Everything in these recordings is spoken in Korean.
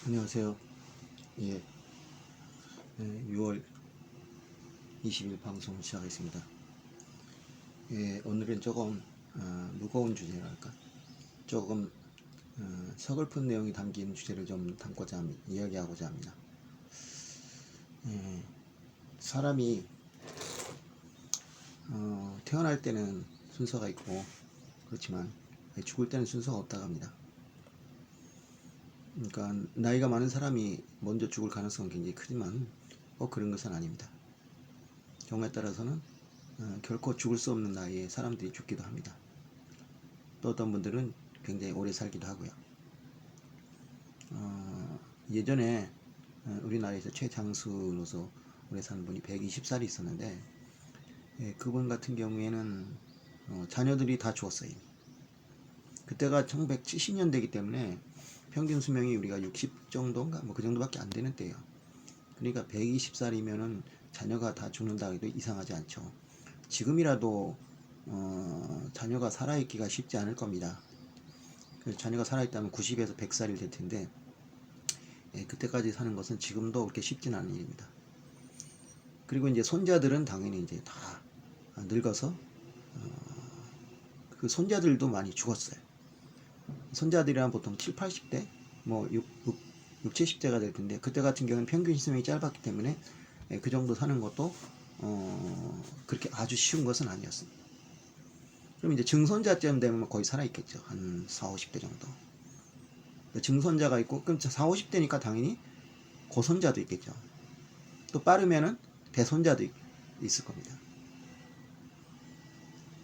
안녕하세요. 예, 6월 20일 방송 시작하겠습니다. 예, 오늘은 조금 무거운 주제랄까, 조금 서글픈 내용이 담긴 주제를 좀 담고자 합니다. 이야기하고자 합니다. 예, 사람이 태어날 때는 순서가 있고 그렇지만 죽을 때는 순서가 없다고 합니다. 그러니까 나이가 많은 사람이 먼저 죽을 가능성은 굉장히 크지만 꼭 그런 것은 아닙니다. 경우에 따라서는 결코 죽을 수 없는 나이에 사람들이 죽기도 합니다. 또 어떤 분들은 굉장히 오래 살기도 하고요. 예전에 우리나라에서 최장수로서 오래 사는 분이 120살이 있었는데, 그분 같은 경우에는 자녀들이 다 죽었어요. 그때가 1970년대이기 때문에 평균 수명이 우리가 60 정도인가 뭐 그 정도밖에 안 되는 때예요. 그러니까 120살이면은 자녀가 다 죽는다 해도 이상하지 않죠. 지금이라도 자녀가 살아있기가 쉽지 않을 겁니다. 자녀가 살아있다면 90에서 100살이 될 텐데, 그때까지 사는 것은 지금도 그렇게 쉽진 않은 일입니다. 그리고 이제 손자들은 당연히 이제 다 늙어서 그 손자들도 많이 죽었어요. 손자들이란 보통 7, 80대, 뭐 6, 70대가 될 텐데, 그때 같은 경우는 평균 수명이 짧았기 때문에 그 정도 사는 것도 그렇게 아주 쉬운 것은 아니었습니다. 그럼 이제 증손자쯤 되면 거의 살아있겠죠. 한 4, 50대 정도. 증손자가 있고, 그럼 4, 50대니까 당연히 고손자도 있겠죠. 또 빠르면은 대손자도 있을 겁니다.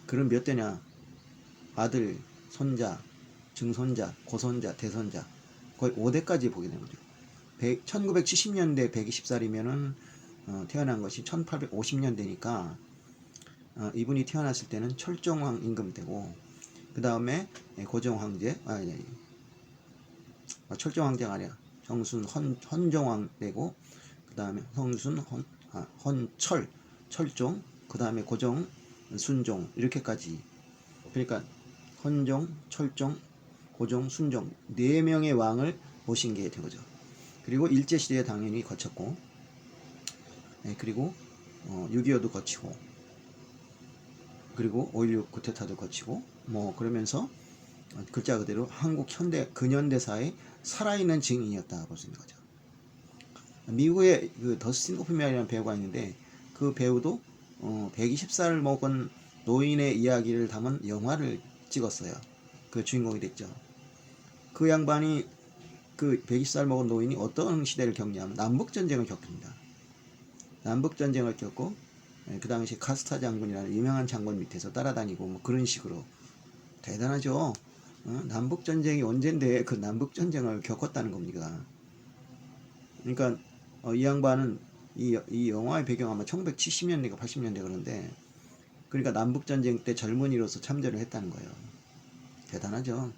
그럼 몇 대냐? 아들, 손자, 증손자, 고손자, 대손자 거의 5대까지 보게 되는 거죠. 1970년대 120살이면은 태어난 것이 1850년대니까 이분이 태어났을 때는 철종왕 임금 때고, 그 다음에 고종황제, 철종황제가 아니라 정순 헌종왕 되고, 그 다음에 성순 헌철 철종, 그 다음에 고종 순종 이렇게까지. 그러니까 헌종, 철종, 고종, 순종 4명의 왕을 모신 게 된 거죠. 그리고 일제시대에 당연히 거쳤고, 그리고 6.25도 거치고, 그리고 5.16 쿠데타도 거치고, 뭐 그러면서 글자 그대로 한국 현대 근현대사의 살아있는 증인이었다 볼 수 있는 거죠. 미국의 그 더스틴 호프맨이라는 배우가 있는데, 그 배우도 120살 먹은 노인의 이야기를 담은 영화를 찍었어요. 그 주인공이 됐죠. 그 양반이 그 120살 먹은 노인이 어떤 시대를 겪냐면 남북전쟁을 겪습니다. 남북전쟁을 겪고, 그 당시 카스타 장군이라는 유명한 장군 밑에서 따라다니고 뭐 그런 식으로. 대단하죠. 남북전쟁이 언젠데 그 남북전쟁을 겪었다는 겁니다. 그러니까 이 양반은 이 영화의 배경 아마 1970년대가 80년대 그런데, 그러니까 남북전쟁 때 젊은이로서 참전을 했다는 거예요. 대단하죠.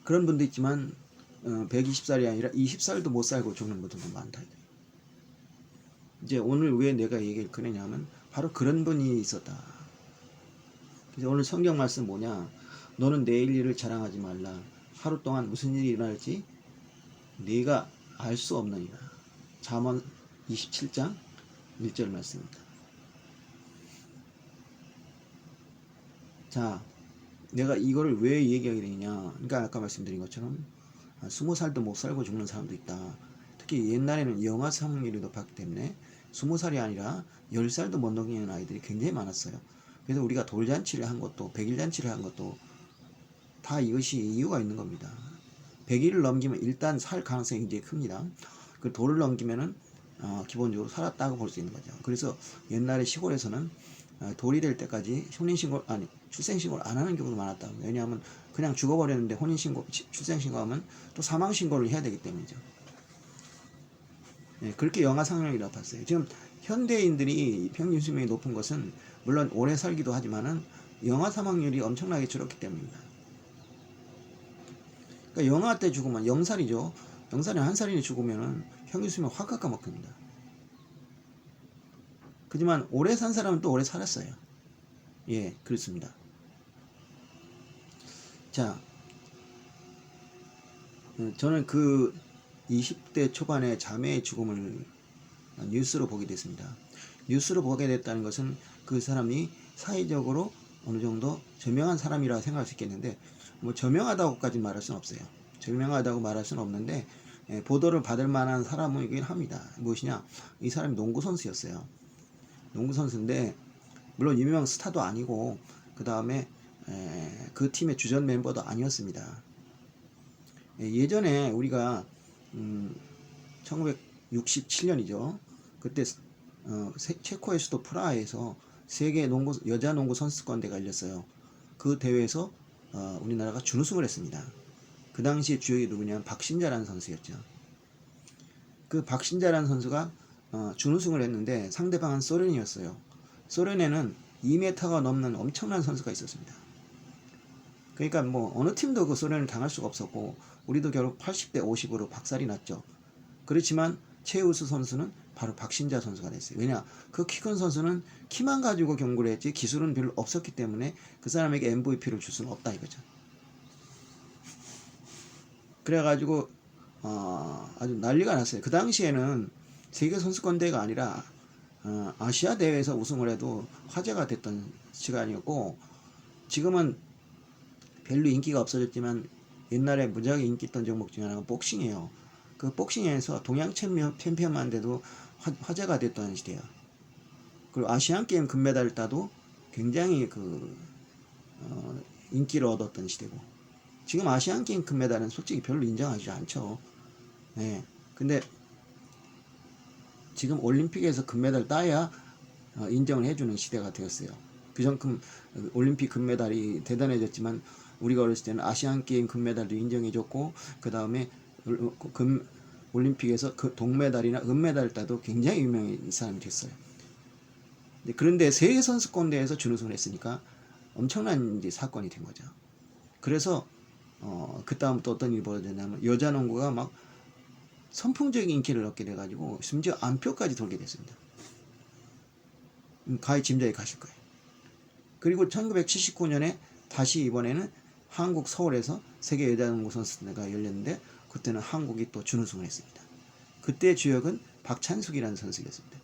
그런 분도 있지만 120살이 아니라 20살도 못 살고 죽는 분들도 많다. 이제 오늘 왜 내가 얘기를 꺼내냐면 바로 그런 분이 있었다. 그래서 오늘 성경 말씀 뭐냐? 너는 내일 일을 자랑하지 말라. 하루 동안 무슨 일이 일어날지 네가 알 수 없느니라. 잠언 27장 1절 말씀입니다. 자, 내가 이거를 왜 얘기하게 되냐? 그러니까 아까 말씀드린 것처럼 20살도 못 살고 죽는 사람도 있다. 특히 옛날에는 영아 사망률이 높았기 때문에 20살이 아니라 10살도 못 넘기는 아이들이 굉장히 많았어요. 그래서 우리가 돌잔치를 한 것도 100일 잔치를 한 것도 다 이것이 이유가 있는 겁니다. 100일을 넘기면 일단 살 가능성이 굉장히 큽니다. 그 돌을 넘기면은 기본적으로 살았다고 볼 수 있는 거죠. 그래서 옛날에 시골에서는 돌이 될 때까지 출생신고를 안 하는 경우도 많았다. 왜냐하면 그냥 죽어버렸는데 출생신고하면 또 사망신고를 해야 되기 때문이죠. 그렇게 영아 사망률이 높았어요. 지금 현대인들이 평균 수명이 높은 것은 물론 오래 살기도 하지만은 영아 사망률이 엄청나게 줄었기 때문입니다. 그러니까 영아 때 죽으면 0살이죠. 0살이 1살이 죽으면은 평균 수명 확 깎아먹힙니다. 그지만 오래 산 사람은 또 오래 살았어요. 예, 그렇습니다. 자, 저는 그 20대 초반에 자매의 죽음을 뉴스로 보게 됐습니다. 뉴스로 보게 됐다는 것은 그 사람이 사회적으로 어느 정도 저명한 사람이라 생각할 수 있겠는데, 뭐 저명하다고까지 말할 수는 없어요. 저명하다고 말할 수는 없는데, 보도를 받을 만한 사람이긴 합니다. 무엇이냐, 이 사람이 농구 선수였어요. 농구 선수인데 물론 유명 스타도 아니고, 그 다음에 그 팀의 주전 멤버도 아니었습니다. 예전에 우리가 1967년이죠. 그때 체코의 수도 프라하에서 세계 농구 여자 농구 선수권 대회가 열렸어요. 그 대회에서 우리나라가 준우승을 했습니다. 그 당시에 주역이 누구냐면 박신자라는 선수였죠. 그 박신자라는 선수가 준우승을 했는데 상대방은 소련이었어요. 소련에는 2m가 넘는 엄청난 선수가 있었습니다. 그러니까 뭐 어느 팀도 그 소련을 당할 수가 없었고, 우리도 결국 80대 50으로 박살이 났죠. 그렇지만 최우수 선수는 바로 박신자 선수가 됐어요. 왜냐, 그 키 큰 선수는 키만 가지고 경고를 했지 기술은 별로 없었기 때문에 그 사람에게 MVP를 줄 수는 없다 이거죠. 그래가지고 아주 난리가 났어요. 그 당시에는 세계 선수권 대회가 아니라 아시아 대회에서 우승을 해도 화제가 됐던 시간이었고, 지금은 별로 인기가 없어졌지만 옛날에 무지하게 인기 있던 종목 중에 하나가 복싱이에요. 그 복싱에서 동양 챔피언만 돼도 화제가 됐던 시대야. 그리고 아시안 게임 금메달을 따도 굉장히 인기를 얻었던 시대고, 지금 아시안 게임 금메달은 솔직히 별로 인정하지 않죠. 네. 근데 지금 올림픽에서 금메달 따야 인정을 해주는 시대가 되었어요. 그만큼 올림픽 금메달이 대단해졌지만, 우리가 어렸을 때는 아시안 게임 금메달도 인정해줬고, 그 다음에 올림픽에서 그 동메달이나 은메달을 따도 굉장히 유명한 사람이 됐어요. 그런데 세계 선수권 대회에서 준우승을 했으니까 엄청난 이제 사건이 된 거죠. 그래서 그 다음부터 어떤 일이 벌어졌냐면, 여자 농구가 막 선풍적인 인기를 얻게 돼가지고 심지어 안표까지 돌게 됐습니다. 가히 짐작이 가실 거예요. 그리고 1979년에 다시 이번에는 한국 서울에서 세계 여자농구 선수대회가 열렸는데, 그때는 한국이 또 준우승을 했습니다. 그때 주역은 박찬숙이라는 선수였습니다.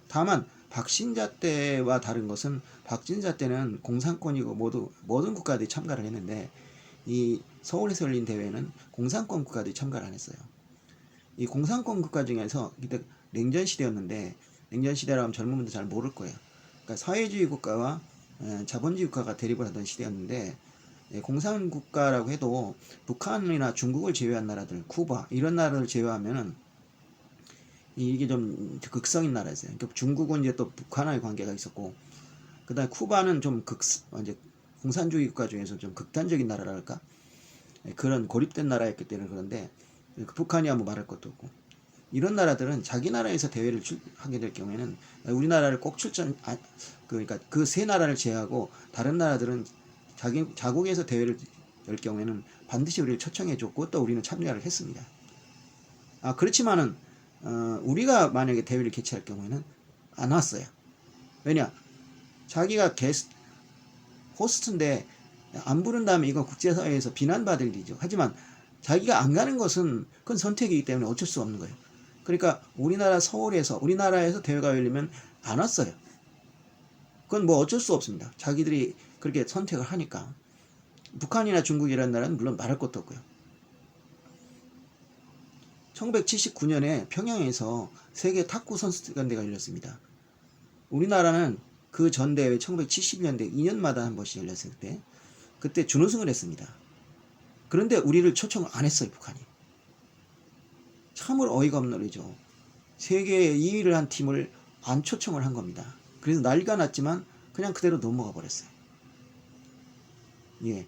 다만 박신자 때와 다른 것은, 박신자 때는 공산권이고 모든 국가들이 참가를 했는데, 이 서울에서 열린 대회는 공산권 국가들이 참가를 안 했어요. 이 공산권 국가 중에서 그때 냉전 시대였는데, 냉전 시대라면 젊은 분들 잘 모를 거예요. 그러니까 사회주의 국가와 자본주의 국가가 대립을 하던 시대였는데, 공산국가라고 해도 북한이나 중국을 제외한 나라들, 쿠바 이런 나라를 제외하면은 이게 좀 극성인 나라였어요. 그러니까 중국은 이제 또 북한과의 관계가 있었고, 그다음에 쿠바는 좀 이제 공산주의 국가 중에서 좀 극단적인 나라랄까, 그런 고립된 나라였기 때문에. 그런데 북한이야 뭐 말할 것도 없고, 이런 나라들은 자기 나라에서 대회를 하게 될 경우에는 우리나라를 꼭 그러니까 그 세 나라를 제외하고 다른 나라들은 자국에서 대회를 열 경우에는 반드시 우리를 초청해 줬고, 또 우리는 참여를 했습니다. 그렇지만은 우리가 만약에 대회를 개최할 경우에는 안 왔어요. 왜냐, 자기가 호스트인데 안 부른다면 이건 국제사회에서 비난받을 일이죠. 하지만 자기가 안 가는 것은 그건 선택이기 때문에 어쩔 수 없는 거예요. 그러니까 우리나라에서 대회가 열리면 안 왔어요. 그건 뭐 어쩔 수 없습니다. 자기들이 그렇게 선택을 하니까. 북한이나 중국이라는 나라는 물론 말할 것도 없고요. 1979년에 평양에서 세계 탁구 선수권대회가 열렸습니다. 우리나라는 그 전 대회 1970년대 2년마다 한 번씩 열렸을 때, 그때 준우승을 했습니다. 그런데 우리를 초청을 안 했어요, 북한이. 참으로 어이가 없는 일이죠. 세계 2위를 한 팀을 안 초청을 한 겁니다. 그래서 난리가 났지만 그냥 그대로 넘어가 버렸어요. 예.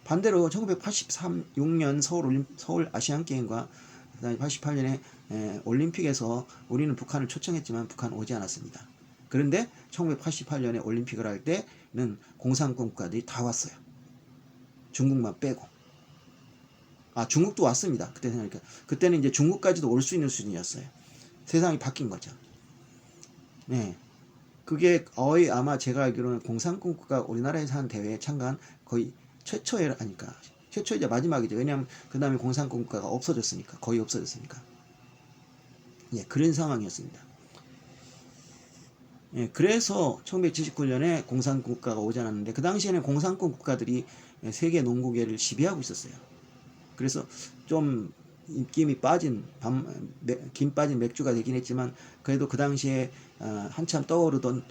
반대로 1986년 서울 아시안 게임과 그다음에 88년에 올림픽에서 우리는 북한을 초청했지만 북한 오지 않았습니다. 그런데 1988년에 올림픽을 할 때는 공산권 국가들이 다 왔어요. 중국만 빼고. 중국도 왔습니다. 그때 생각하니까. 그때는 이제 중국까지도 올 수 있는 수준이었어요. 세상이 바뀐 거죠. 네. 그게 거의 아마 제가 알기로는 공산권 국가 우리나라에서 한 대회에 참가한 거의 최초의 아닐까 최초이자 마지막이죠. 왜냐하면 그 다음에 공산권 국가가 없어졌으니까, 거의 없어졌으니까. 예, 그런 상황이었습니다. 예, 그래서 1979년에 공산권 국가가 오지 않았는데, 그 당시에는 공산권 국가들이 세계 농구계를 지배하고 있었어요. 그래서 좀 김이 빠진 김 빠진 맥주가 되긴 했지만, 그래도 그 당시에 한참 떠오르던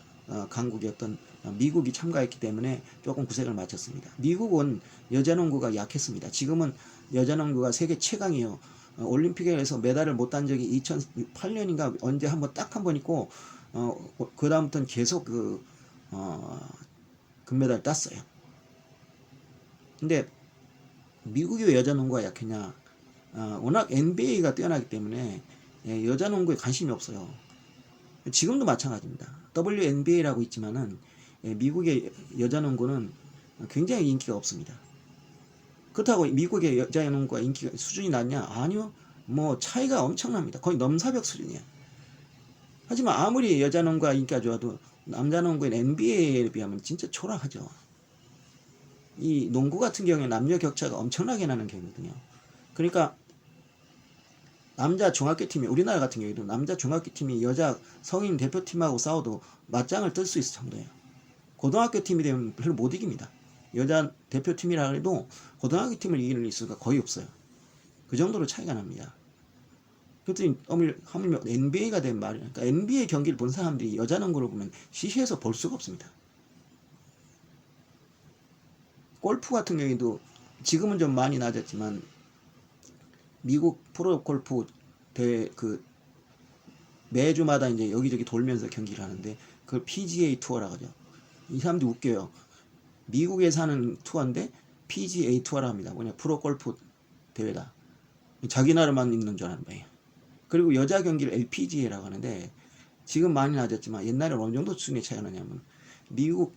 강국이었던 미국이 참가했기 때문에 조금 구색을 맞췄습니다. 미국은 여자 농구가 약했습니다. 지금은 여자 농구가 세계 최강이에요. 올림픽에서 메달을 못 딴 적이 2008년인가 언제 딱 한 번 있고, 그 다음부터는 계속 금메달 땄어요. 근데 미국이 왜 여자 농구가 약했냐? 워낙 NBA가 뛰어나기 때문에 여자 농구에 관심이 없어요. 지금도 마찬가지입니다. WNBA라고 있지만은 미국의 여자 농구는 굉장히 인기가 없습니다. 그렇다고 미국의 여자 농구가 인기가 수준이 낮냐? 아니요. 뭐 차이가 엄청납니다. 거의 넘사벽 수준이에요. 하지만 아무리 여자 농구가 인기가 좋아도 남자 농구인 NBA에 비하면 진짜 초라하죠. 이 농구 같은 경우에 남녀 격차가 엄청나게 나는 경우거든요. 그러니까 남자 중학교팀이, 우리나라 같은 경우에도 남자 중학교팀이 여자 성인 대표팀하고 싸워도 맞짱을 뜰 수 있을 정도예요. 고등학교팀이 되면 별로 못 이깁니다. 여자 대표팀이라 해도 고등학교팀을 이기는 수가 거의 없어요. 그 정도로 차이가 납니다. 그랬더니 하물며 NBA가 된 말이에요. 그러니까 NBA 경기를 본 사람들이 여자 농구를 보면 시시해서 볼 수가 없습니다. 골프 같은 경우에도 지금은 좀 많이 낮았지만, 미국 프로 골프 대회 매주마다 이제 여기저기 돌면서 경기를 하는데, 그걸 PGA 투어라고 하죠. 이 사람들이 웃겨요. 미국에 사는 투어인데 PGA 투어라 합니다. 뭐냐, 프로 골프 대회다. 자기 나라만 있는 줄 아는 거예요. 그리고 여자 경기를 LPGA라고 하는데, 지금 많이 낮았지만 옛날에 어느 정도 수준의 차이가 나냐면, 미국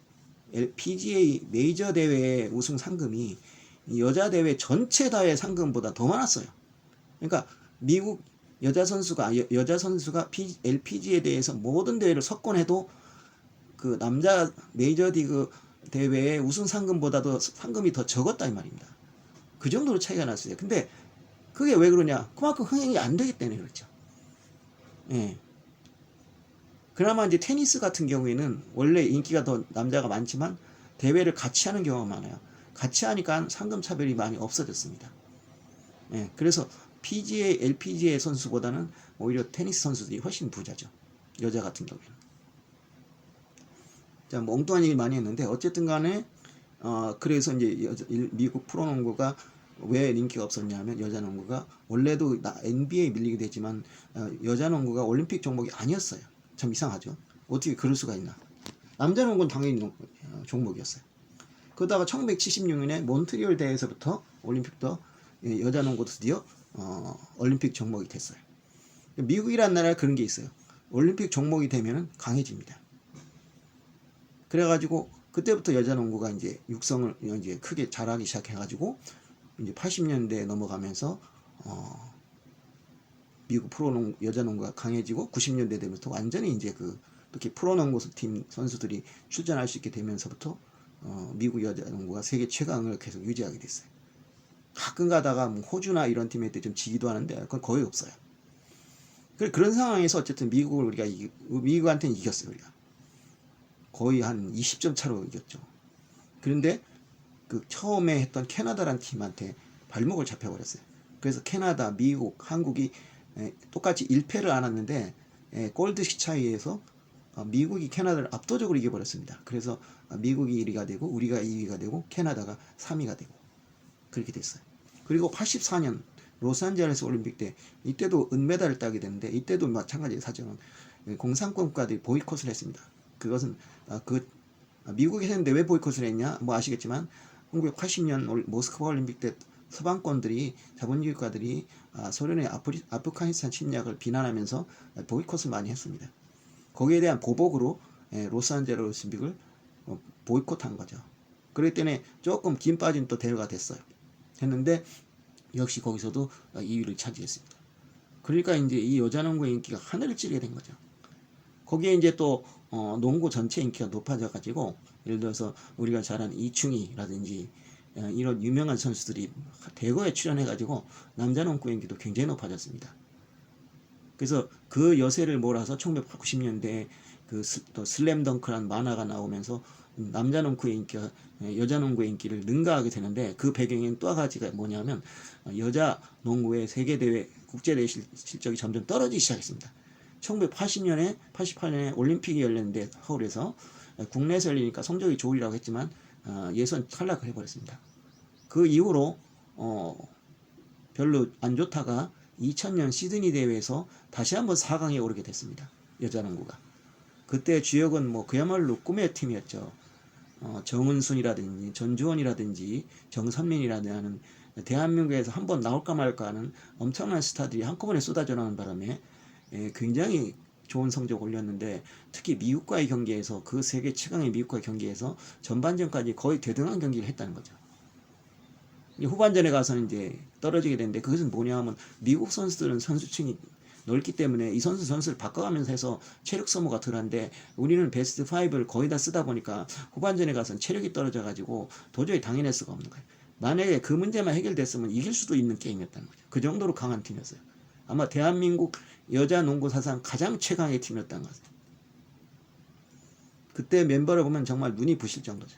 PGA 메이저 대회 우승 상금이 여자 대회 전체 대회 상금보다 더 많았어요. 그러니까 미국 여자 선수가 LPGA에 대해서 모든 대회를 석권해도 그 남자 메이저리그 대회의 우승 상금보다도 상금이 더 적었다 이 말입니다. 그 정도로 차이가 났어요. 근데 그게 왜 그러냐? 그만큼 흥행이 안 되기 때문에 그렇죠. 예. 그나마 이제 테니스 같은 경우에는 원래 인기가 더 남자가 많지만 대회를 같이 하는 경우가 많아요. 같이 하니까 상금 차별이 많이 없어졌습니다. 예. 그래서 PGA, LPGA 선수보다는 오히려 테니스 선수들이 훨씬 부자죠. 여자 같은 경우에는. 자, 뭐 엉뚱한 얘기 많이 했는데, 어쨌든 간에, 그래서 이제 미국 프로농구가 왜 인기가 없었냐면, 여자 농구가 원래도 NBA 밀리게 되지만, 여자 농구가 올림픽 종목이 아니었어요. 참 이상하죠. 어떻게 그럴 수가 있나. 남자 농구는 당연히 종목이었어요. 그러다가 1976년에 몬트리올 대회에서부터 올림픽도 여자 농구 드디어 올림픽 종목이 됐어요. 미국이라는 나라에 그런 게 있어요. 올림픽 종목이 되면은 강해집니다. 그래가지고 그때부터 여자 농구가 이제 육성을 이제 크게 잘하기 시작해가지고, 이제 80년대에 넘어가면서 미국 여자 농구가 강해지고, 90년대 되면서 완전히 이제 특히 프로농구 팀 선수들이 출전할 수 있게 되면서부터 미국 여자 농구가 세계 최강을 계속 유지하게 됐어요. 가끔 가다가 뭐 호주나 이런 팀한테 좀 지기도 하는데 그건 거의 없어요. 그런 상황에서 어쨌든 미국한테는 이겼어요. 우리가 거의 한 20점 차로 이겼죠. 그런데 그 처음에 했던 캐나다란 팀한테 발목을 잡혀버렸어요. 그래서 캐나다, 미국, 한국이 똑같이 1패를 안았는데, 골드식 차이에서 미국이 캐나다를 압도적으로 이겨버렸습니다. 그래서 미국이 1위가 되고 우리가 2위가 되고 캐나다가 3위가 되고 그렇게 됐어요. 그리고 84년 로스앤젤레스 올림픽 때, 이때도 은메달을 따게 됐는데, 이때도 마찬가지로 사실은 공산권 국가들이 보이콧을 했습니다. 그것은 미국이 했는데 왜 보이콧을 했냐? 뭐 아시겠지만 1980년 모스크바 올림픽 때 서방권들이, 자본주의 국가들이 소련의 아프가니스탄 침략을 비난하면서 보이콧을 많이 했습니다. 거기에 대한 보복으로 로스앤젤레스 올림픽을 보이콧한 거죠. 그렇기 때문에 조금 김 빠진 또 대회가 했는데 역시 거기서도 2위를 차지했습니다. 그러니까 이제 이 여자 농구의 인기가 하늘을 찌르게 된 거죠. 거기에 이제 또 농구 전체 인기가 높아져 가지고, 예를 들어서 우리가 잘 아는 이충희라든지 이런 유명한 선수들이 대거에 출연해가지고 남자 농구 인기도 굉장히 높아졌습니다. 그래서 그 여세를 몰아서 1990년대에 또 슬램덩크란 만화가 나오면서 남자 농구의 인기가 여자 농구의 인기를 능가하게 되는데, 그 배경엔 또 한 가지가 뭐냐면 여자 농구의 세계대회 국제대회 실적이 점점 떨어지기 시작했습니다. 1980년에 88년에 올림픽이 열렸는데 서울에서 국내에서 열리니까 성적이 좋으리라고 했지만 예선 탈락을 해버렸습니다. 그 이후로 별로 안 좋다가 2000년 시드니 대회에서 다시 한번 4강에 오르게 됐습니다. 여자 농구가. 그때 주역은 뭐 그야말로 꿈의 팀이었죠. 정은순이라든지 전주원이라든지 정선민이라든지 하는 대한민국에서 한번 나올까 말까 하는 엄청난 스타들이 한꺼번에 쏟아져 나오는 바람에 굉장히 좋은 성적 올렸는데, 특히 미국과의 경기에서, 그 세계 최강의 미국과의 경기에서 전반전까지 거의 대등한 경기를 했다는 거죠. 후반전에 가서는 이제 떨어지게 되는데, 그것은 뭐냐 하면 미국 선수들은 선수층이 넓기 때문에 이 선수를 바꿔가면서 해서 체력 소모가 덜한데, 우리는 베스트 5를 거의 다 쓰다 보니까 후반전에 가서는 체력이 떨어져 가지고 도저히 당해낼 수가 없는 거예요. 만약에 그 문제만 해결됐으면 이길 수도 있는 게임이었다는 거죠. 그 정도로 강한 팀이었어요. 아마 대한민국 여자 농구 사상 가장 최강의 팀이었다는 거죠. 그때 멤버를 보면 정말 눈이 부실 정도죠.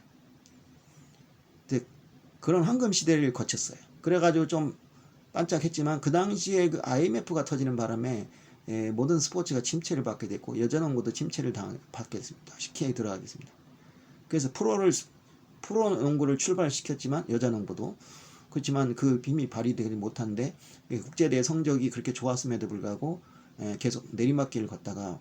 그런 황금 시대를 거쳤어요. 그래가지고 좀 반짝했지만, 그 당시에 그 IMF가 터지는 바람에 모든 스포츠가 침체를 받게 됐고, 여자 농구도 침체를 받게 됐습니다. 쉽게 들어가겠습니다. 그래서 프로 농구를 출발시켰지만, 여자 농구도 그렇지만 그 힘이 발휘되지 못하는데, 국제대회 성적이 그렇게 좋았음에도 불구하고 계속 내리막길을 걷다가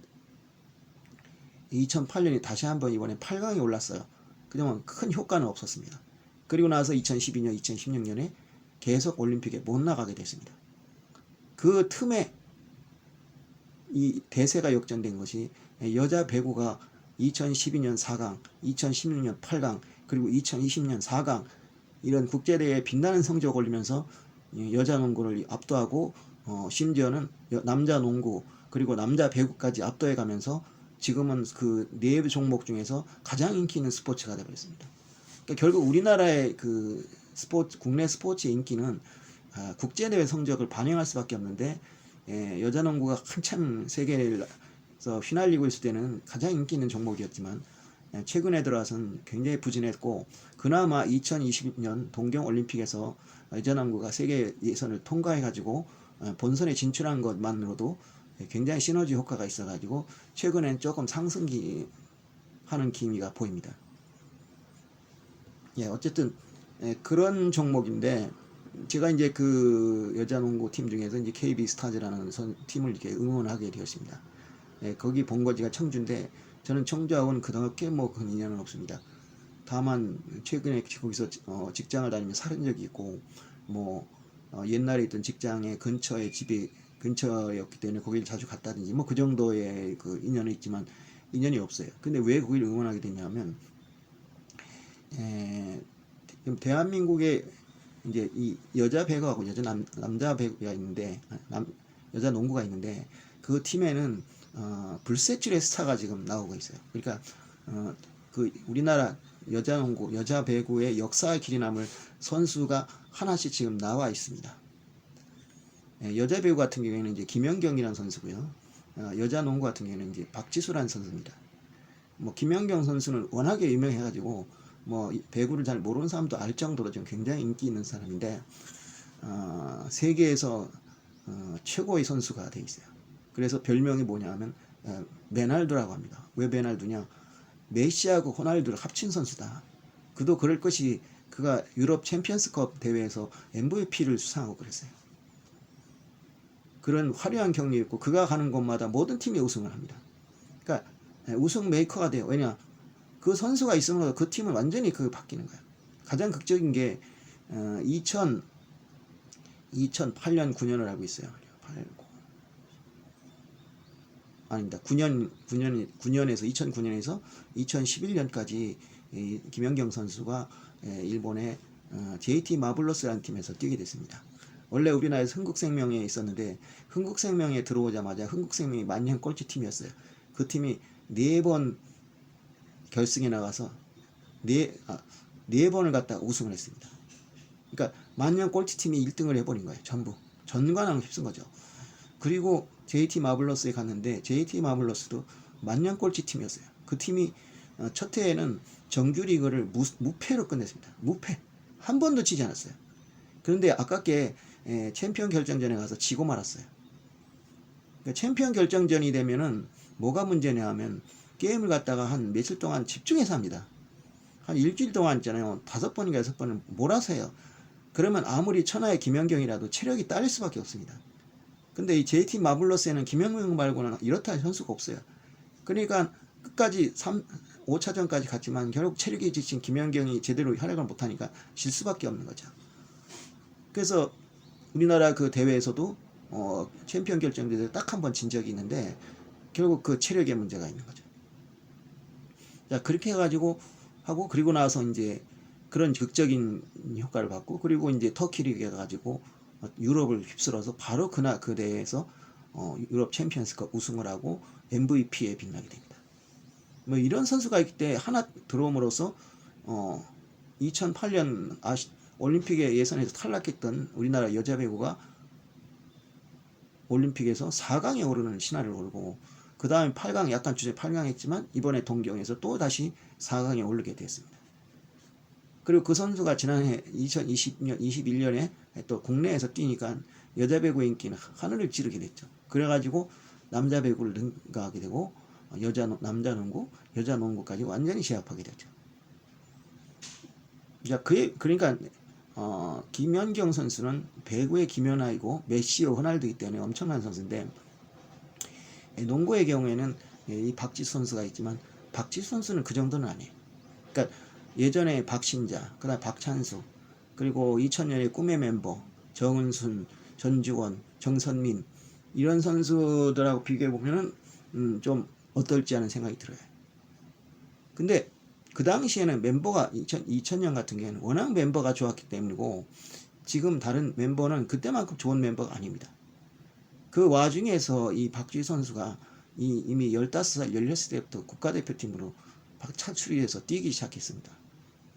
2008년에 다시 한번 이번에 8강에 올랐어요. 그동안 큰 효과는 없었습니다. 그리고 나서 2012년, 2016년에 계속 올림픽에 못 나가게 됐습니다. 그 틈에 이 대세가 역전된 것이, 여자 배구가 2012년 4강, 2016년 8강, 그리고 2020년 4강, 이런 국제대회에 빛나는 성적 올리면서 여자 농구를 압도하고, 심지어는 남자 농구 그리고 남자 배구까지 압도해 가면서 지금은 그 네 종목 중에서 가장 인기 있는 스포츠가 되어버렸습니다. 그러니까 결국 우리나라의 그 국내 스포츠의 인기는 국제대회 성적을 반영할 수밖에 없는데, 여자 농구가 한참 세계에서 휘날리고 있을 때는 가장 인기 있는 종목이었지만, 최근에 들어와서는 굉장히 부진했고, 그나마 2020년 동경올림픽에서 여자 농구가 세계 예선을 통과해가지고 본선에 진출한 것만으로도 굉장히 시너지 효과가 있어가지고 최근엔 조금 상승기 하는 기미가 보입니다. 어쨌든 그런 종목인데, 제가 이제 그 여자 농구 팀 중에서 이제 KB 스타즈라는 팀을 이렇게 응원하게 되었습니다. 거기 본거지가 청주인데, 저는 청주하고는 그렇게 뭐 큰 인연은 없습니다. 다만 최근에 거기서 직장을 다니며 살은 적이 있고, 뭐 옛날에 있던 직장의 근처에 집이 근처였기 때문에 거기를 자주 갔다든지 뭐 그 정도의 그 인연이 있지만 인연이 없어요. 근데 왜 거기를 응원하게 됐냐면, 대한민국에 이제 이 여자 배구하고 남자 배구가 있는데, 여자 농구가 있는데, 그 팀에는 불세출의 스타가 지금 나오고 있어요. 그러니까 그 우리나라 여자 농구, 여자 배구의 역사의 길이 남을 선수가 하나씩 지금 나와 있습니다. 여자 배구 같은 경우에는 이제 김연경이라는 선수고요. 여자 농구 같은 경우에는 이제 박지수라는 선수입니다. 뭐 김연경 선수는 워낙에 유명해가지고 뭐 배구를 잘 모르는 사람도 알 정도로 좀 굉장히 인기 있는 사람인데, 세계에서 최고의 선수가 돼 있어요. 그래서 별명이 뭐냐면 메날도라고 합니다. 왜 메날도냐? 메시하고 호날두를 합친 선수다. 그도 그럴 것이, 그가 유럽 챔피언스컵 대회에서 MVP를 수상하고 그랬어요. 그런 화려한 경력이 있고, 그가 가는 곳마다 모든 팀이 우승을 합니다. 그러니까 우승 메이커가 돼요. 왜냐? 그 선수가 있으면 그 팀은 완전히 바뀌는 거예요. 가장 극적인 게 2008년 9년을 알고 있어요. 9년에서 2009년에서 2011년까지 김연경 선수가 일본의 JT 마블러스라는 팀에서 뛰게 됐습니다. 원래 우리나라에서 흥국생명에 있었는데, 흥국생명에 들어오자마자 흥국생명이 만년 꼴찌 팀이었어요. 그 팀이 4번 결승에 나가서 4번을 갖다 우승을 했습니다. 그러니까 만년 꼴찌팀이 1등을 해버린 거예요. 전부 전관왕을 휩쓴 거죠. 그리고 JT 마블러스에 갔는데 JT 마블러스도 만년 꼴찌팀이었어요. 그 팀이 첫 해에는 정규리그를 무패로 끝냈습니다. 무패 한 번도 치지 않았어요. 그런데 아깝게 챔피언 결정전에 가서 지고 말았어요. 그러니까 챔피언 결정전이 되면은 뭐가 문제냐 하면 게임을 갖다가 한 며칠 동안 집중해서 합니다. 한 일주일 동안 있잖아요. 5번인가 6번을 몰아서 해요. 그러면 아무리 천하의 김연경이라도 체력이 딸릴 수밖에 없습니다. 근데 이 JT 마블러스에는 김연경 말고는 이렇다 할 선수가 없어요. 그러니까 끝까지 5차전까지 갔지만 결국 체력이 지친 김연경이 제대로 활약을 못하니까 질 수밖에 없는 거죠. 그래서 우리나라 그 대회에서도 챔피언 결정대회에 딱 한 번 진 적이 있는데 결국 그 체력의 문제가 있는 거죠. 자, 그렇게 해가지고 하고 그리고 나서 이제 그런 극적인 효과를 받고 그리고 이제 터키 리그에 가지고 유럽을 휩쓸어서 바로 그 대회에서 유럽 챔피언스컵 우승을 하고 MVP에 빛나게 됩니다. 뭐 이런 선수가 있기 때문에 하나 들어옴으로써 2008년 올림픽에 예선에서 탈락했던 우리나라 여자 배구가 올림픽에서 4강에 오르는 신화를 걸고 그 다음에 8강 약간 주제 8강 했지만 이번에 동경에서 또 다시 4강에 오르게 됐습니다. 그리고 그 선수가 지난해 2020년 21년에 또 국내에서 뛰니까 여자 배구 인기는 하늘을 찌르게 됐죠. 그래가지고 남자 배구를 능가하게 되고 남자 농구, 여자 농구까지 완전히 제압하게 됐죠. 자, 그러니까 김연경 선수는 배구의 김연아이고 메시와 호날두이기 때문에 엄청난 선수인데 농구의 경우에는 이 박지수 선수가 있지만 박지수 선수는 그 정도는 아니에요. 그러니까 예전에 박신자, 그다음 박찬수, 그리고 2000년에 꿈의 멤버 정은순, 전주원, 정선민 이런 선수들하고 비교해 보면은 좀 어떨지 하는 생각이 들어요. 근데 그 당시에는 멤버가 2000년 같은 경우에는 워낙 멤버가 좋았기 때문이고 지금 다른 멤버는 그때만큼 좋은 멤버가 아닙니다. 그 와중에서 이 박지수 선수가 이미 15살, 16살 때부터 국가대표팀으로 차출이 돼서 뛰기 시작했습니다.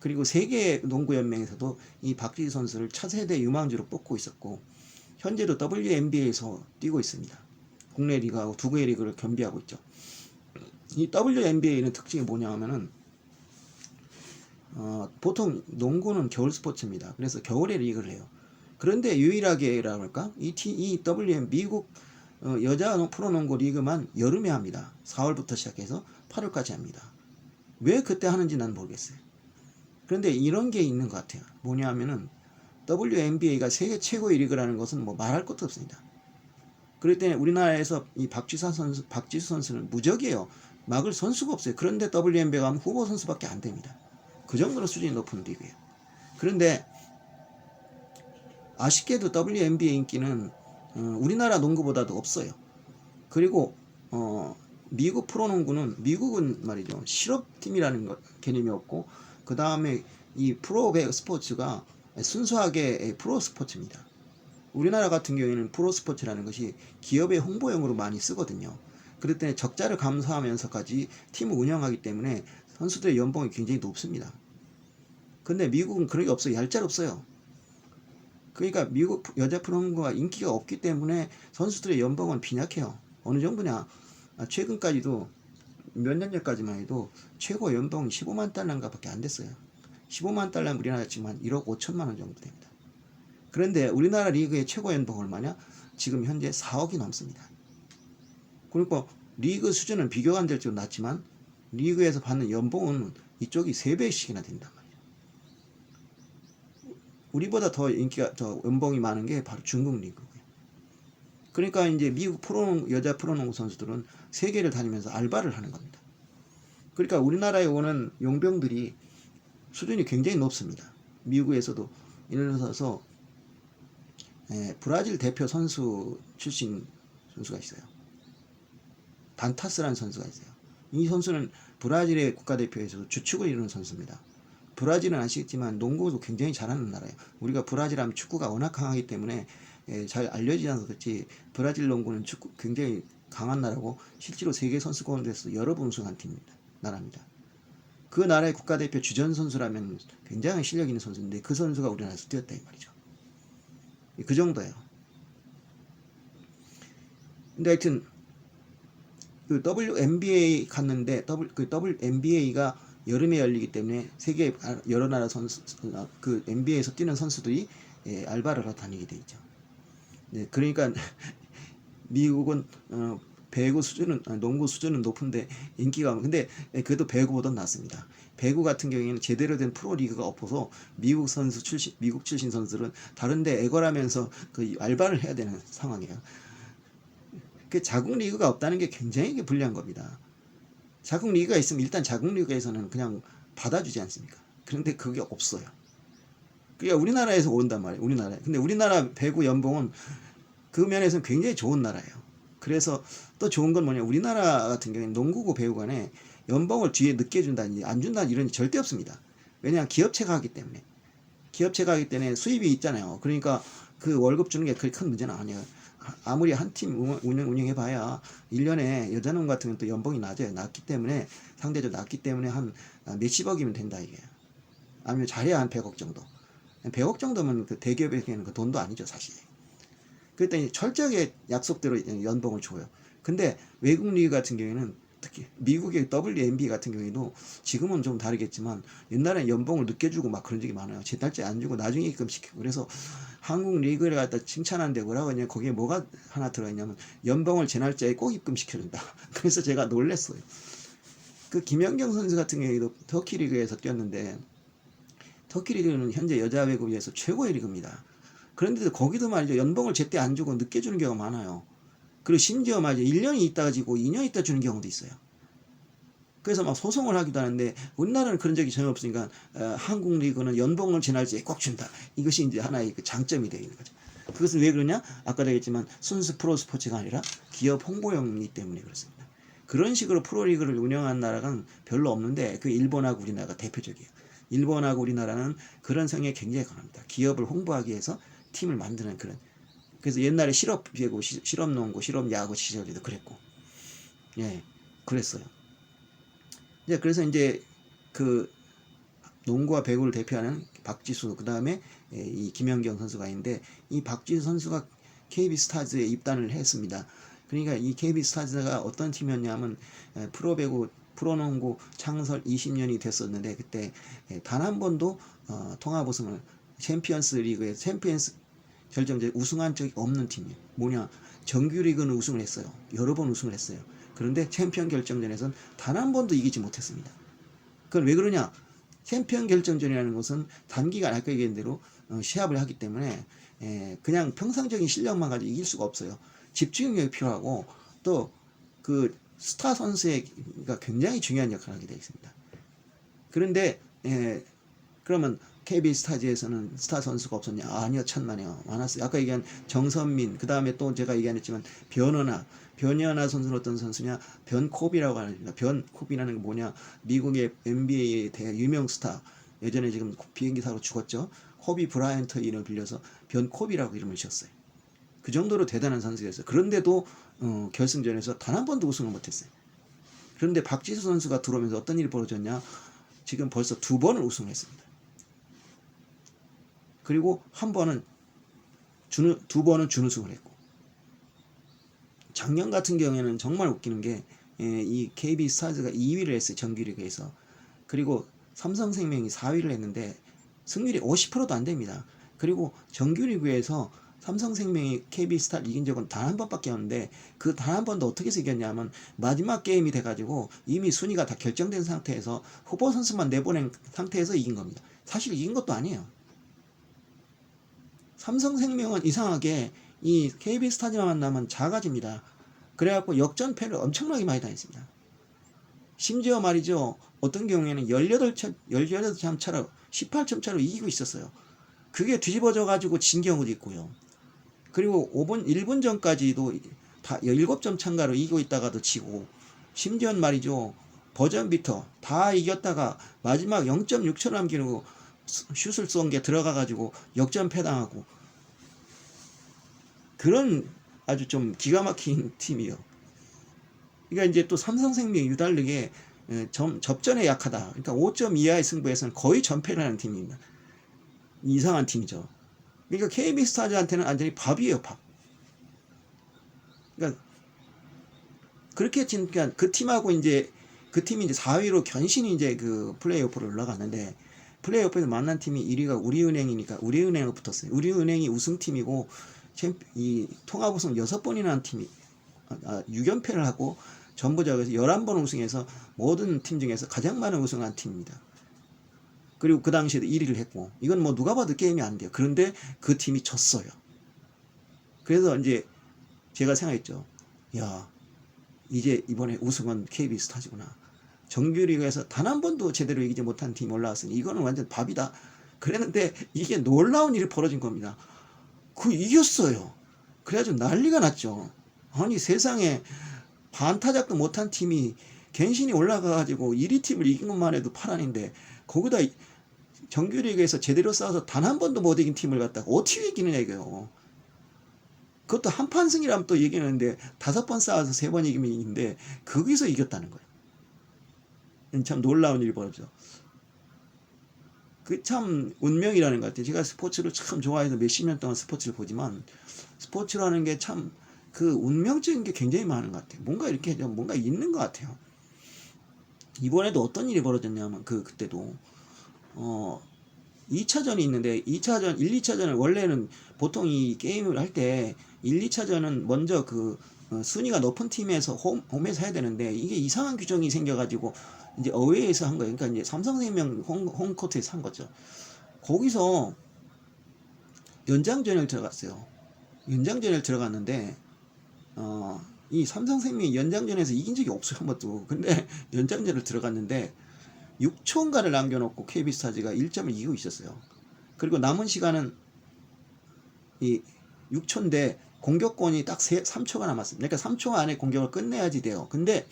그리고 세계 농구연맹에서도 이 박지수 선수를 차세대 유망주로 뽑고 있었고 현재도 WNBA에서 뛰고 있습니다. 국내 리그하고 두 개의 리그를 겸비하고 있죠. 이 WNBA는 특징이 뭐냐 하면은 보통 농구는 겨울 스포츠입니다. 그래서 겨울에 리그를 해요. 그런데 유일하게라고 할까? 이 WN 미국 여자 프로농구 리그만 여름에 합니다. 4월부터 시작해서 8월까지 합니다. 왜 그때 하는지 난 모르겠어요. 그런데 이런 게 있는 것 같아요. 뭐냐 하면은 WNBA가 세계 최고의 리그라는 것은 뭐 말할 것도 없습니다. 그렇기 때문에 우리나라에서 이 박지수 선수는 무적이에요. 막을 선수가 없어요. 그런데 WNBA가 하면 후보 선수밖에 안 됩니다. 그 정도로 수준이 높은 리그예요. 그런데 아쉽게도 WNBA 인기는 우리나라 농구보다도 없어요. 그리고 미국 프로농구는 미국은 말이죠. 실업팀이라는 개념이 없고 그 다음에 이 프로 스포츠가 순수하게 프로 스포츠입니다. 우리나라 같은 경우에는 프로 스포츠라는 것이 기업의 홍보용으로 많이 쓰거든요. 그렇기 때문에 적자를 감수하면서까지 팀을 운영하기 때문에 선수들의 연봉이 굉장히 높습니다. 근데 미국은 그런 게 없어요. 얄짤 없어요. 그러니까 미국 여자 프로농구가 인기가 없기 때문에 선수들의 연봉은 빈약해요. 어느 정도냐? 최근까지도 몇 년 전까지만 해도 최고 연봉이 15만 달러인가 밖에 안 됐어요. 15만 달러면 우리나라 지금 한 1억 5천만 원 정도 됩니다. 그런데 우리나라 리그의 최고 연봉 얼마냐? 지금 현재 4억이 넘습니다. 그러니까 리그 수준은 비교가 안 될 정도 낮지만 리그에서 받는 연봉은 이쪽이 3배씩이나 된단 말이에요. 우리보다 더 연봉이 많은 게 바로 중국 리그고요. 그러니까 이제 미국 여자 프로농구 선수들은 세계를 다니면서 알바를 하는 겁니다. 그러니까 우리나라에 오는 용병들이 수준이 굉장히 높습니다. 미국에서도 예를 들어서 브라질 대표 선수 출신 선수가 있어요. 단타스라는 선수가 있어요. 이 선수는 브라질의 국가대표에서도 주축을 이루는 선수입니다. 브라질은 아시겠지만 농구도 굉장히 잘하는 나라예요. 우리가 브라질 하면 축구가 워낙 강하기 때문에 잘 알려지지 않아서 그렇지 브라질 농구는 축구 굉장히 강한 나라고 실제로 세계 선수권대회에서 여러 번 우승한 나라입니다. 그 나라의 국가대표 주전 선수라면 굉장히 실력 있는 선수인데 그 선수가 우리나라에서 뛰었다 이 말이죠. 그 정도예요. 근데 하여튼 그 WNBA 갔는데 WNBA가 여름에 열리기 때문에 세계 여러 나라 선수 그 NBA에서 뛰는 선수들이 알바를 하러 다니게 돼 있죠. 네, 그러니까 미국은 배구 수준은 농구 수준은 높은데 인기가 근데 그래도 배구보다는 낫습니다. 배구 같은 경우에는 제대로 된 프로 리그가 없어서 미국 출신 선수들은 다른데 애걸하면서 그 알바를 해야 되는 상황이에요. 그 자국 리그가 없다는 게 굉장히 불리한 겁니다. 자국 리그가 있으면 일단 자국 리그에서는 그냥 받아주지 않습니까? 그런데 그게 없어요. 그게 우리나라에서 온단 말이에요. 우리나라. 근데 우리나라 배구 연봉은 그 면에서는 굉장히 좋은 나라예요. 그래서 또 좋은 건 뭐냐, 우리나라 같은 경우에는 농구고 배구 간에 연봉을 뒤에 늦게 준다든지 안 준다든지 이런 게 절대 없습니다. 왜냐하면 기업체가 하기 때문에 수입이 있잖아요. 그러니까 그 월급 주는 게 그렇게 큰 문제는 아니에요. 아무리 한 팀 운영해봐야 1년에 여자농 같은 경우는 또 연봉이 낮아요. 상대적으로 낮기 때문에 한 몇십억이면 된다 이게. 아니면 잘해야 한 100억 정도. 100억 정도면 그 대기업에게는 그 돈도 아니죠 사실. 그랬더니 철저하게 약속대로 연봉을 줘요. 근데 외국 리그 같은 경우에는 특히 미국의 WNBA 같은 경우에도 지금은 좀 다르겠지만 옛날에는 연봉을 늦게 주고 막 그런 적이 많아요. 제 달째 안 주고 나중에 입금시키고. 그래서 한국 리그를 갖다 칭찬하는데 뭐라고 하냐, 거기에 뭐가 하나 들어있냐면 연봉을 제 날짜에 꼭 입금시켜준다. 그래서 제가 놀랬어요. 그 김연경 선수 같은 경우에도 터키 리그에서 뛰었는데 터키 리그는 현재 여자 배구에서 최고의 리그입니다. 그런데도 거기도 말이죠, 연봉을 제때 안 주고 늦게 주는 경우가 많아요. 그리고 심지어 말이죠, 1년이 있다가 지고 2년 있다 주는 경우도 있어요. 그래서 막 소송을 하기도 하는데 우리나라는 그런 적이 전혀 없으니까 한국 리그는 연봉을 제 날짜에 꼭 준다. 이것이 이제 하나의 그 장점이 되어 있는 거죠. 그것은 왜 그러냐? 아까도 얘기했지만 순수 프로 스포츠가 아니라 기업 홍보용이기 때문에 그렇습니다. 그런 식으로 프로리그를 운영한 나라가 별로 없는데 그 일본하고 우리나라가 대표적이에요. 일본하고 우리나라는 그런 성향이 굉장히 강합니다. 기업을 홍보하기 위해서 팀을 만드는 그런. 그래서 옛날에 실업배구, 실업농구, 실업야구 시절에도 그랬고, 예, 그랬어요. 이제 그래서 이제 그 농구와 배구를 대표하는 박지수, 그 다음에 이 김연경 선수가 있는데 이 박지수 선수가 KB 스타즈에 입단을 했습니다. 그러니까 이 KB 스타즈가 어떤 팀이었냐면 프로배구, 프로농구 창설 20년이 됐었는데 그때 단 한 번도 통합 우승을 챔피언스 리그에 챔피언스 결정전에 우승한 적이 없는 팀이에요. 뭐냐? 정규리그는 우승을 했어요. 여러 번 우승을 했어요. 그런데 챔피언 결정전에서는 단 한 번도 이기지 못했습니다. 그건 왜 그러냐? 챔피언 결정전이라는 것은 단기간 아까 얘기한 대로 시합을 하기 때문에 그냥 평상적인 실력만 가지고 이길 수가 없어요. 집중력이 필요하고 또 그 스타 선수가 굉장히 중요한 역할을 하게 되어 있습니다. 그런데 그러면 KB 스타즈에서는 스타 선수가 없었냐? 아니요, 천만에요. 많았어요. 아까 얘기한 정선민, 그 다음에 또 제가 얘기했지만 변현아 선수는 어떤 선수냐? 변코비라고 합니다. 변코비라는 게 뭐냐? 미국의 NBA의 유명 스타. 예전에 지금 비행기 사고 죽었죠. 코비 브라이언트 이름을 빌려서 변코비라고 이름을 지었어요. 그 정도로 대단한 선수였어요. 그런데도 결승전에서 단 한 번도 우승을 못했어요. 그런데 박지수 선수가 들어오면서 어떤 일이 벌어졌냐? 지금 벌써 2번을 우승했습니다. 그리고 한 번은 2번은 준우승을 했고, 작년 같은 경우에는 정말 웃기는 게 이 KB 스타즈가 2위를 했어요. 정규리그에서. 그리고 삼성생명이 4위를 했는데 승률이 50%도 안 됩니다. 그리고 정규리그에서 삼성생명이 KB 스타를 이긴 적은 단 한 번밖에 없는데 그 단 한 번도 어떻게 해서 이겼냐면 마지막 게임이 돼가지고 이미 순위가 다 결정된 상태에서 후보 선수만 내보낸 상태에서 이긴 겁니다. 사실 이긴 것도 아니에요. 삼성생명은 이상하게 이 KB 스타즈만 만나면 작아집니다. 그래갖고 역전패를 엄청나게 많이 당했습니다. 심지어 말이죠, 어떤 경우에는 18점 차로 18점 차로 이기고 있었어요. 그게 뒤집어져 가지고 진 경우도 있고요. 그리고 1분 전까지도 다 17점 차인가로 이기고 있다가도 지고, 심지어 말이죠, 버전비터 다 이겼다가 마지막 0.6초 남기고 슛을 쏜 게 들어가 가지고 역전패 당하고, 그런 아주 좀 기가 막힌 팀이요. 그러니까 이제 또 삼성생명이 유달리게 접전에 약하다. 그러니까 5점 이하의 승부에서는 거의 전패를 하는 팀입니다. 이상한 팀이죠. 그러니까 KB 스타즈한테는 완전히 밥이에요, 밥. 그러니까 그렇게 그러니까 그 팀하고 이제 그 팀이 이제 4위로 견신이 이제 그 플레이오프로 올라갔는데 플레이오프에서 만난 팀이 1위가 우리은행이니까 우리은행하고 붙었어요. 우리은행이 우승팀이고 이 통합 우승 6번이나 한 팀이 6연패를 하고 전부적에서 11번 우승해서 모든 팀 중에서 가장 많은 우승한 팀입니다. 그리고 그 당시에도 1위를 했고 이건 뭐 누가 봐도 게임이 안 돼요. 그런데 그 팀이 졌어요. 그래서 이제 제가 생각했죠. 야, 이제 이번에 우승은 KB 스타즈구나. 정규리그에서 단 한 번도 제대로 이기지 못한 팀이 올라왔으니 이거는 완전 밥이다. 그랬는데 이게 놀라운 일이 벌어진 겁니다. 이겼어요. 그래가지고 난리가 났죠. 아니 세상에 반타작도 못한 팀이 갱신이 올라가가지고 1위 팀을 이긴 것만 해도 파란인데 거기다 정규리그에서 제대로 싸워서 단 한 번도 못 이긴 팀을 갖다가 어떻게 이기느냐 이거요. 그것도 한판 승이라면 또 얘기하는데 5번 싸워서 3번 이기면 이기는데 거기서 이겼다는 거예요. 참 놀라운 일이 벌어져. 그 참 운명이라는 것 같아요. 제가 스포츠를 참 좋아해서 몇십 년 동안 스포츠를 보지만 스포츠라는 게 참 그 운명적인 게 굉장히 많은 것 같아요. 뭔가 이렇게 뭔가 있는 것 같아요. 이번에도 어떤 일이 벌어졌냐면 그때도 2차전이 있는데 2차전 1, 2차전을 원래는 보통 이 게임을 할 때 1, 2차전은 먼저 순위가 높은 팀에서 홈에서 해야 되는데 이게 이상한 규정이 생겨가지고 이제 어웨이에서 한 거예요. 그러니까 이제 삼성생명 홈코트에서 한 거죠. 거기서 연장전을 들어갔어요. 연장전을 들어갔는데 이 삼성생명이 연장전에서 이긴 적이 없어요, 한 번도. 근데 연장전을 들어갔는데 6초인가를 남겨놓고 KB스타즈가 1점을 이기고 있었어요. 그리고 남은 시간은 이 6초인데 공격권이 딱 3초가 남았습니다. 그러니까 3초 안에 공격을 끝내야지 돼요. 근데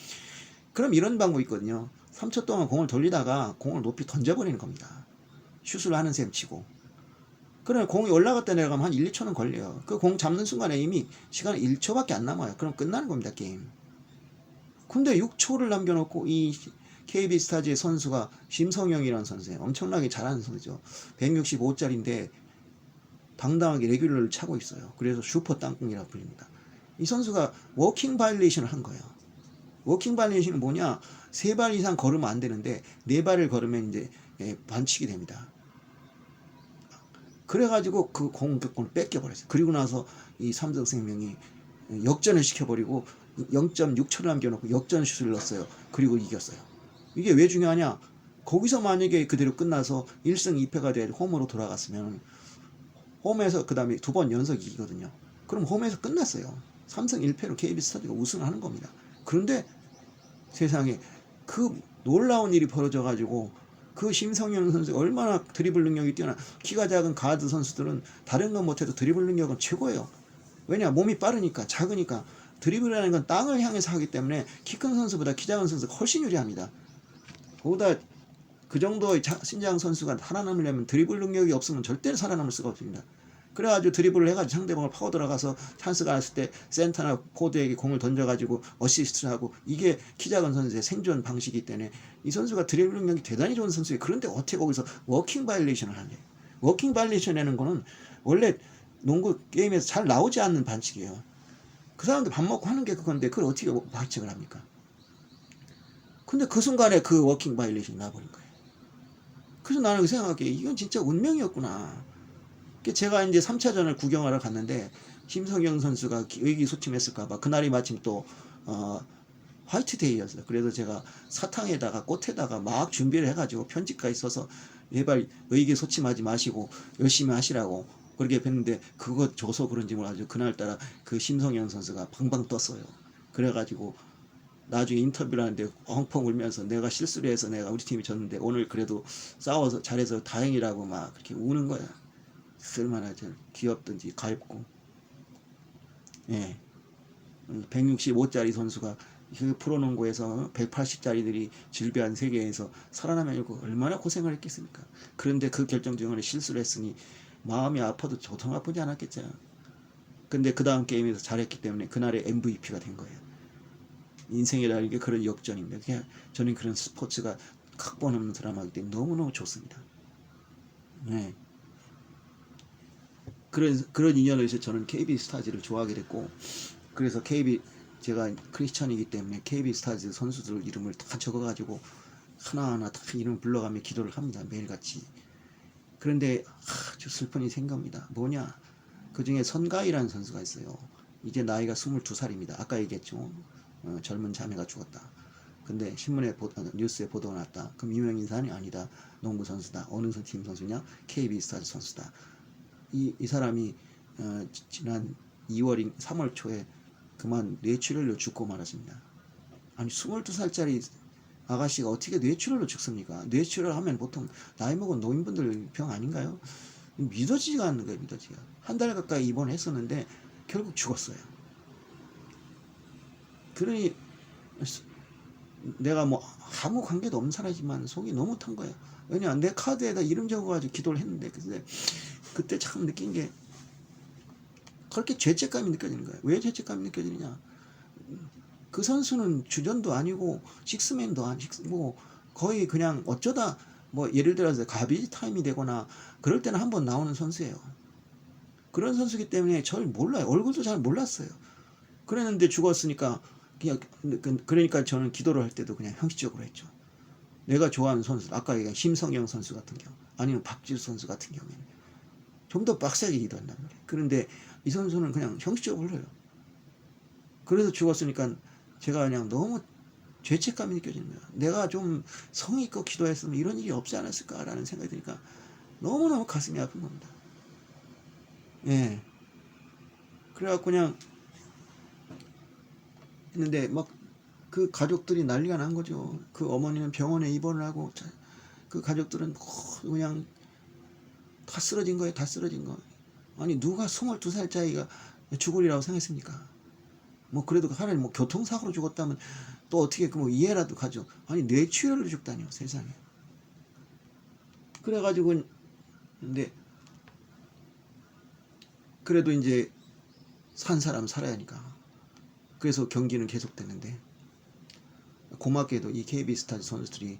그럼 이런 방법이 있거든요. 3초 동안 공을 돌리다가 공을 높이 던져버리는 겁니다. 슛을 하는 셈 치고. 그러면 공이 올라갔다 내려가면 한 1, 2초는 걸려요. 그 공 잡는 순간에 이미 시간이 1초밖에 안 남아요. 그럼 끝나는 겁니다, 게임. 근데 6초를 남겨놓고 이 KB스타즈의 선수가 심성영이라는 선수예요. 엄청나게 잘하는 선수죠. 165짜리인데 당당하게 레귤러를 차고 있어요. 그래서 슈퍼 땅콩이라고 불립니다. 이 선수가 워킹 바이올레이션을 한 거예요. 워킹 바이올레이션은 뭐냐? 3발 이상 걸으면 안 되는데 4발을 걸으면 이제 반칙이 됩니다. 그래가지고 그 공격권을 뺏겨버렸어요. 그리고 나서 이 삼성생명이 역전을 시켜버리고 0.6초를 남겨놓고 역전 슛을 넣었어요. 그리고 이겼어요. 이게 왜 중요하냐? 거기서 만약에 그대로 끝나서 1승 2패가 돼 홈으로 돌아갔으면 홈에서 그 다음에 2번 연속 이기거든요. 그럼 홈에서 끝났어요. 3승 1패로 KB스타즈가 우승을 하는 겁니다. 그런데 세상에 그 놀라운 일이 벌어져가지고 그 심성현 선수 얼마나 드리블 능력이 뛰어나. 키가 작은 가드 선수들은 다른 건 못해도 드리블 능력은 최고예요. 왜냐? 몸이 빠르니까, 작으니까. 드리블이라는 건 땅을 향해서 하기 때문에 키 큰 선수보다 키 작은 선수가 훨씬 유리합니다. 거기다 그 정도의 신장 선수가 살아남으려면 드리블 능력이 없으면 절대 살아남을 수가 없습니다. 그래가지고 드리블을 해가지고 상대방을 파고 들어가서 찬스가 났을 때 센터나 포드에게 공을 던져가지고 어시스트를 하고, 이게 키 작은 선수의 생존 방식이기 때문에 이 선수가 드리블 능력이 대단히 좋은 선수예요. 그런데 어떻게 거기서 워킹 바이올레이션을 하냐. 워킹 바이올레이션이라는 거는 원래 농구 게임에서 잘 나오지 않는 반칙이에요. 그 사람들 밥 먹고 하는 게 그건데 그걸 어떻게 반칙을 합니까? 근데 그 순간에 그 워킹 바이올레이션이 나버린 거예요. 그래서 나는 생각하기에 이건 진짜 운명이었구나. 제가 이제 3차전을 구경하러 갔는데 심성영 선수가 의기소침했을까봐 그날이 마침 또 화이트데이였어요. 그래서 제가 사탕에다가 꽃에다가 막 준비를 해가지고 편지까지 써서 제발 의기소침하지 마시고 열심히 하시라고 그렇게 했는데, 그거 줘서 그런지 몰라가지고 그날따라 그 심성영 선수가 방방 떴어요. 그래가지고 나중에 인터뷰를 하는데 펑펑 울면서 내가 실수를 해서 내가 우리 팀이 졌는데 오늘 그래도 싸워서 잘해서 다행이라고 막 그렇게 우는 거야. 얼마나 귀엽든지 가엽고. 예. 165짜리 선수가 그 프로농구에서 180짜리들이 질비한 세계에서 살아남으려고 얼마나 고생을 했겠습니까? 그런데 그 결정적인 실수를 했으니 마음이 아파도 조금 아프지 않았겠죠. 근데 그 다음 게임에서 잘했기 때문에 그날의 MVP가 된 거예요. 인생이라는 게 그런 역전입니다. 저는 그런 스포츠가 각본 없는 드라마이기 때문에 너무너무 좋습니다. 네. 그런 인연에서 저는 KB 스타즈를 좋아하게 됐고, 그래서 제가 크리스천이기 때문에 KB 스타즈 선수들 이름을 다 적어가지고 하나하나 다 이름 불러가며 기도를 합니다. 매일같이. 그런데 아주 슬픈 일이 생깁니다. 뭐냐? 그 중에 선가이라는 선수가 있어요. 이제 나이가 22살입니다. 아까 얘기했죠. 젊은 자매가 죽었다. 근데 신문에 뉴스에 보도가 났다. 그럼 유명인사는 아니다. 농구 선수다. 어느 팀 선수냐? KB 스타즈 선수다. 이 사람이 지난 3월 초에 그만 뇌출혈로 죽고 말았습니다. 아니 22살짜리 아가씨가 어떻게 뇌출혈로 죽습니까? 뇌출혈 하면 보통 나이 먹은 노인분들 병 아닌가요? 믿어지지가 않는 거예요. 믿어지가. 한 달 가까이 입원했었는데 결국 죽었어요. 그러니 내가 뭐 아무 관계도 없는 사람이지만 속이 너무 탄 거예요. 왜냐 내 카드에다 이름 적어가지고 기도를 했는데 그때 참 느낀 게 그렇게 죄책감이 느껴지는 거예요. 왜 죄책감이 느껴지느냐? 그 선수는 주전도 아니고 식스맨도 아니고 뭐 거의 그냥 어쩌다 뭐 예를 들어서 가비지 타임이 되거나 그럴 때는 한번 나오는 선수예요. 그런 선수기 때문에 저를 몰라요. 얼굴도 잘 몰랐어요. 그랬는데 죽었으니까 그러니까 저는 기도를 할 때도 그냥 형식적으로 했죠. 내가 좋아하는 선수, 아까 얘기한 심성영 선수 같은 경우, 아니면 박지수 선수 같은 경우에는 좀 더 빡세게 기도한단 말이에요. 그런데 이 선수는 그냥 형식적으로 흘러요. 그래서 죽었으니까 제가 그냥 너무 죄책감이 느껴지는 거야. 내가 좀 성의 있고 기도했으면 이런 일이 없지 않았을까라는 생각이 드니까 너무너무 가슴이 아픈 겁니다. 예. 그래갖고 그냥 했는데 막 그 가족들이 난리가 난 거죠. 그 어머니는 병원에 입원을 하고 그 가족들은 그냥 다 쓰러진 거예요. 다 쓰러진 거. 아니 누가 22살짜리가 죽으리라고 생각했습니까? 뭐 그래도 하나님 뭐 교통사고로 죽었다면 또 어떻게 뭐 이해라도 가죠. 아니 뇌출혈로 죽다니요 세상에. 그래가지고 근데 그래도 이제 산 사람 살아야 하니까 그래서 경기는 계속됐는데 고맙게도 이 KB 스타즈 선수들이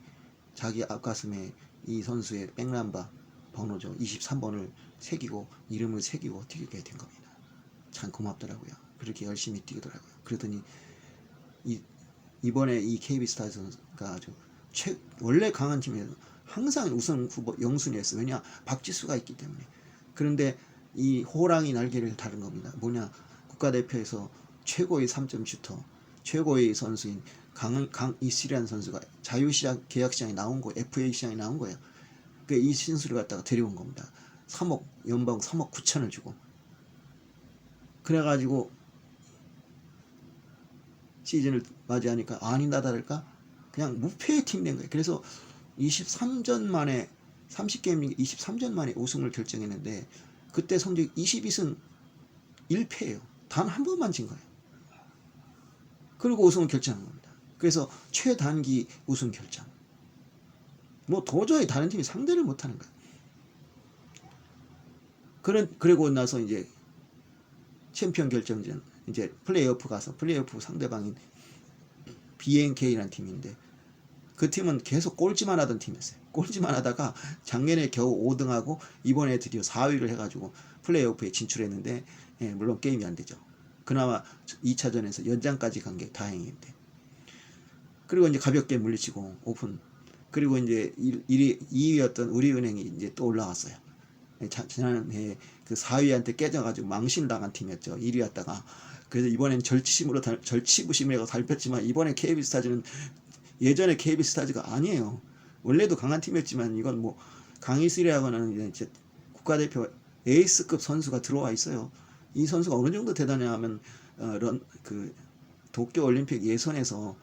자기 앞가슴에 이 선수의 백남바 번호죠 23번을 새기고 이름을 새기고 뛰게 된 겁니다. 참 고맙더라고요. 그렇게 열심히 뛰더라고요. 그러더니 이번에 이 KB 스타즈 선수가 아주 원래 강한 팀에서 항상 우승 후보 영순위였어요. 왜냐 박지수가 있기 때문에. 그런데 이 호랑이 날개를 다른 겁니다. 뭐냐 국가대표에서 최고의 3점 슈터, 최고의 선수인 이시리안 선수가 자유시장 계약시장에 나온 거예요. FA 시장에 나온 거예요. 이 신수를 갖다가 데려온 겁니다. 3억 연봉 3억 9천을 주고. 그래가지고 시즌을 맞이하니까 아니다 다를까 그냥 무패의 팀 된 거예요. 그래서 23전 만에 30게임 23전 만에 우승을 결정했는데 그때 성적 22승 1패예요. 단 한 번만 진 거예요. 그리고 우승을 결정한 겁니다. 그래서 최단기 우승 결정. 뭐 도저히 다른 팀이 상대를 못하는 거예요. 그리고 나서 이제 챔피언 결정전 이제 플레이오프 가서 플레이오프 상대방인 BNK라는 팀인데 그 팀은 계속 꼴찌만 하던 팀이었어요. 꼴찌만 하다가 작년에 겨우 5등하고 이번에 드디어 4위를 해가지고 플레이오프에 진출했는데 물론 게임이 안 되죠. 그나마 2차전에서 연장까지 간 게 다행인데. 그리고 이제 가볍게 물리치고 오픈. 그리고 이제 2위였던 우리은행이 이제 또 올라왔어요. 지난해 그 4위한테 깨져가지고 망신당한 팀이었죠. 1위였다가. 그래서 이번엔 절치부심으로 밟혔지만 이번에 KB스타즈는 예전에 KB스타즈가 아니에요. 원래도 강한 팀이었지만 이건 뭐 강희슬이라고는 이제 국가대표 에이스급 선수가 들어와 있어요. 이 선수가 어느 정도 대단하냐면 그 도쿄올림픽 예선에서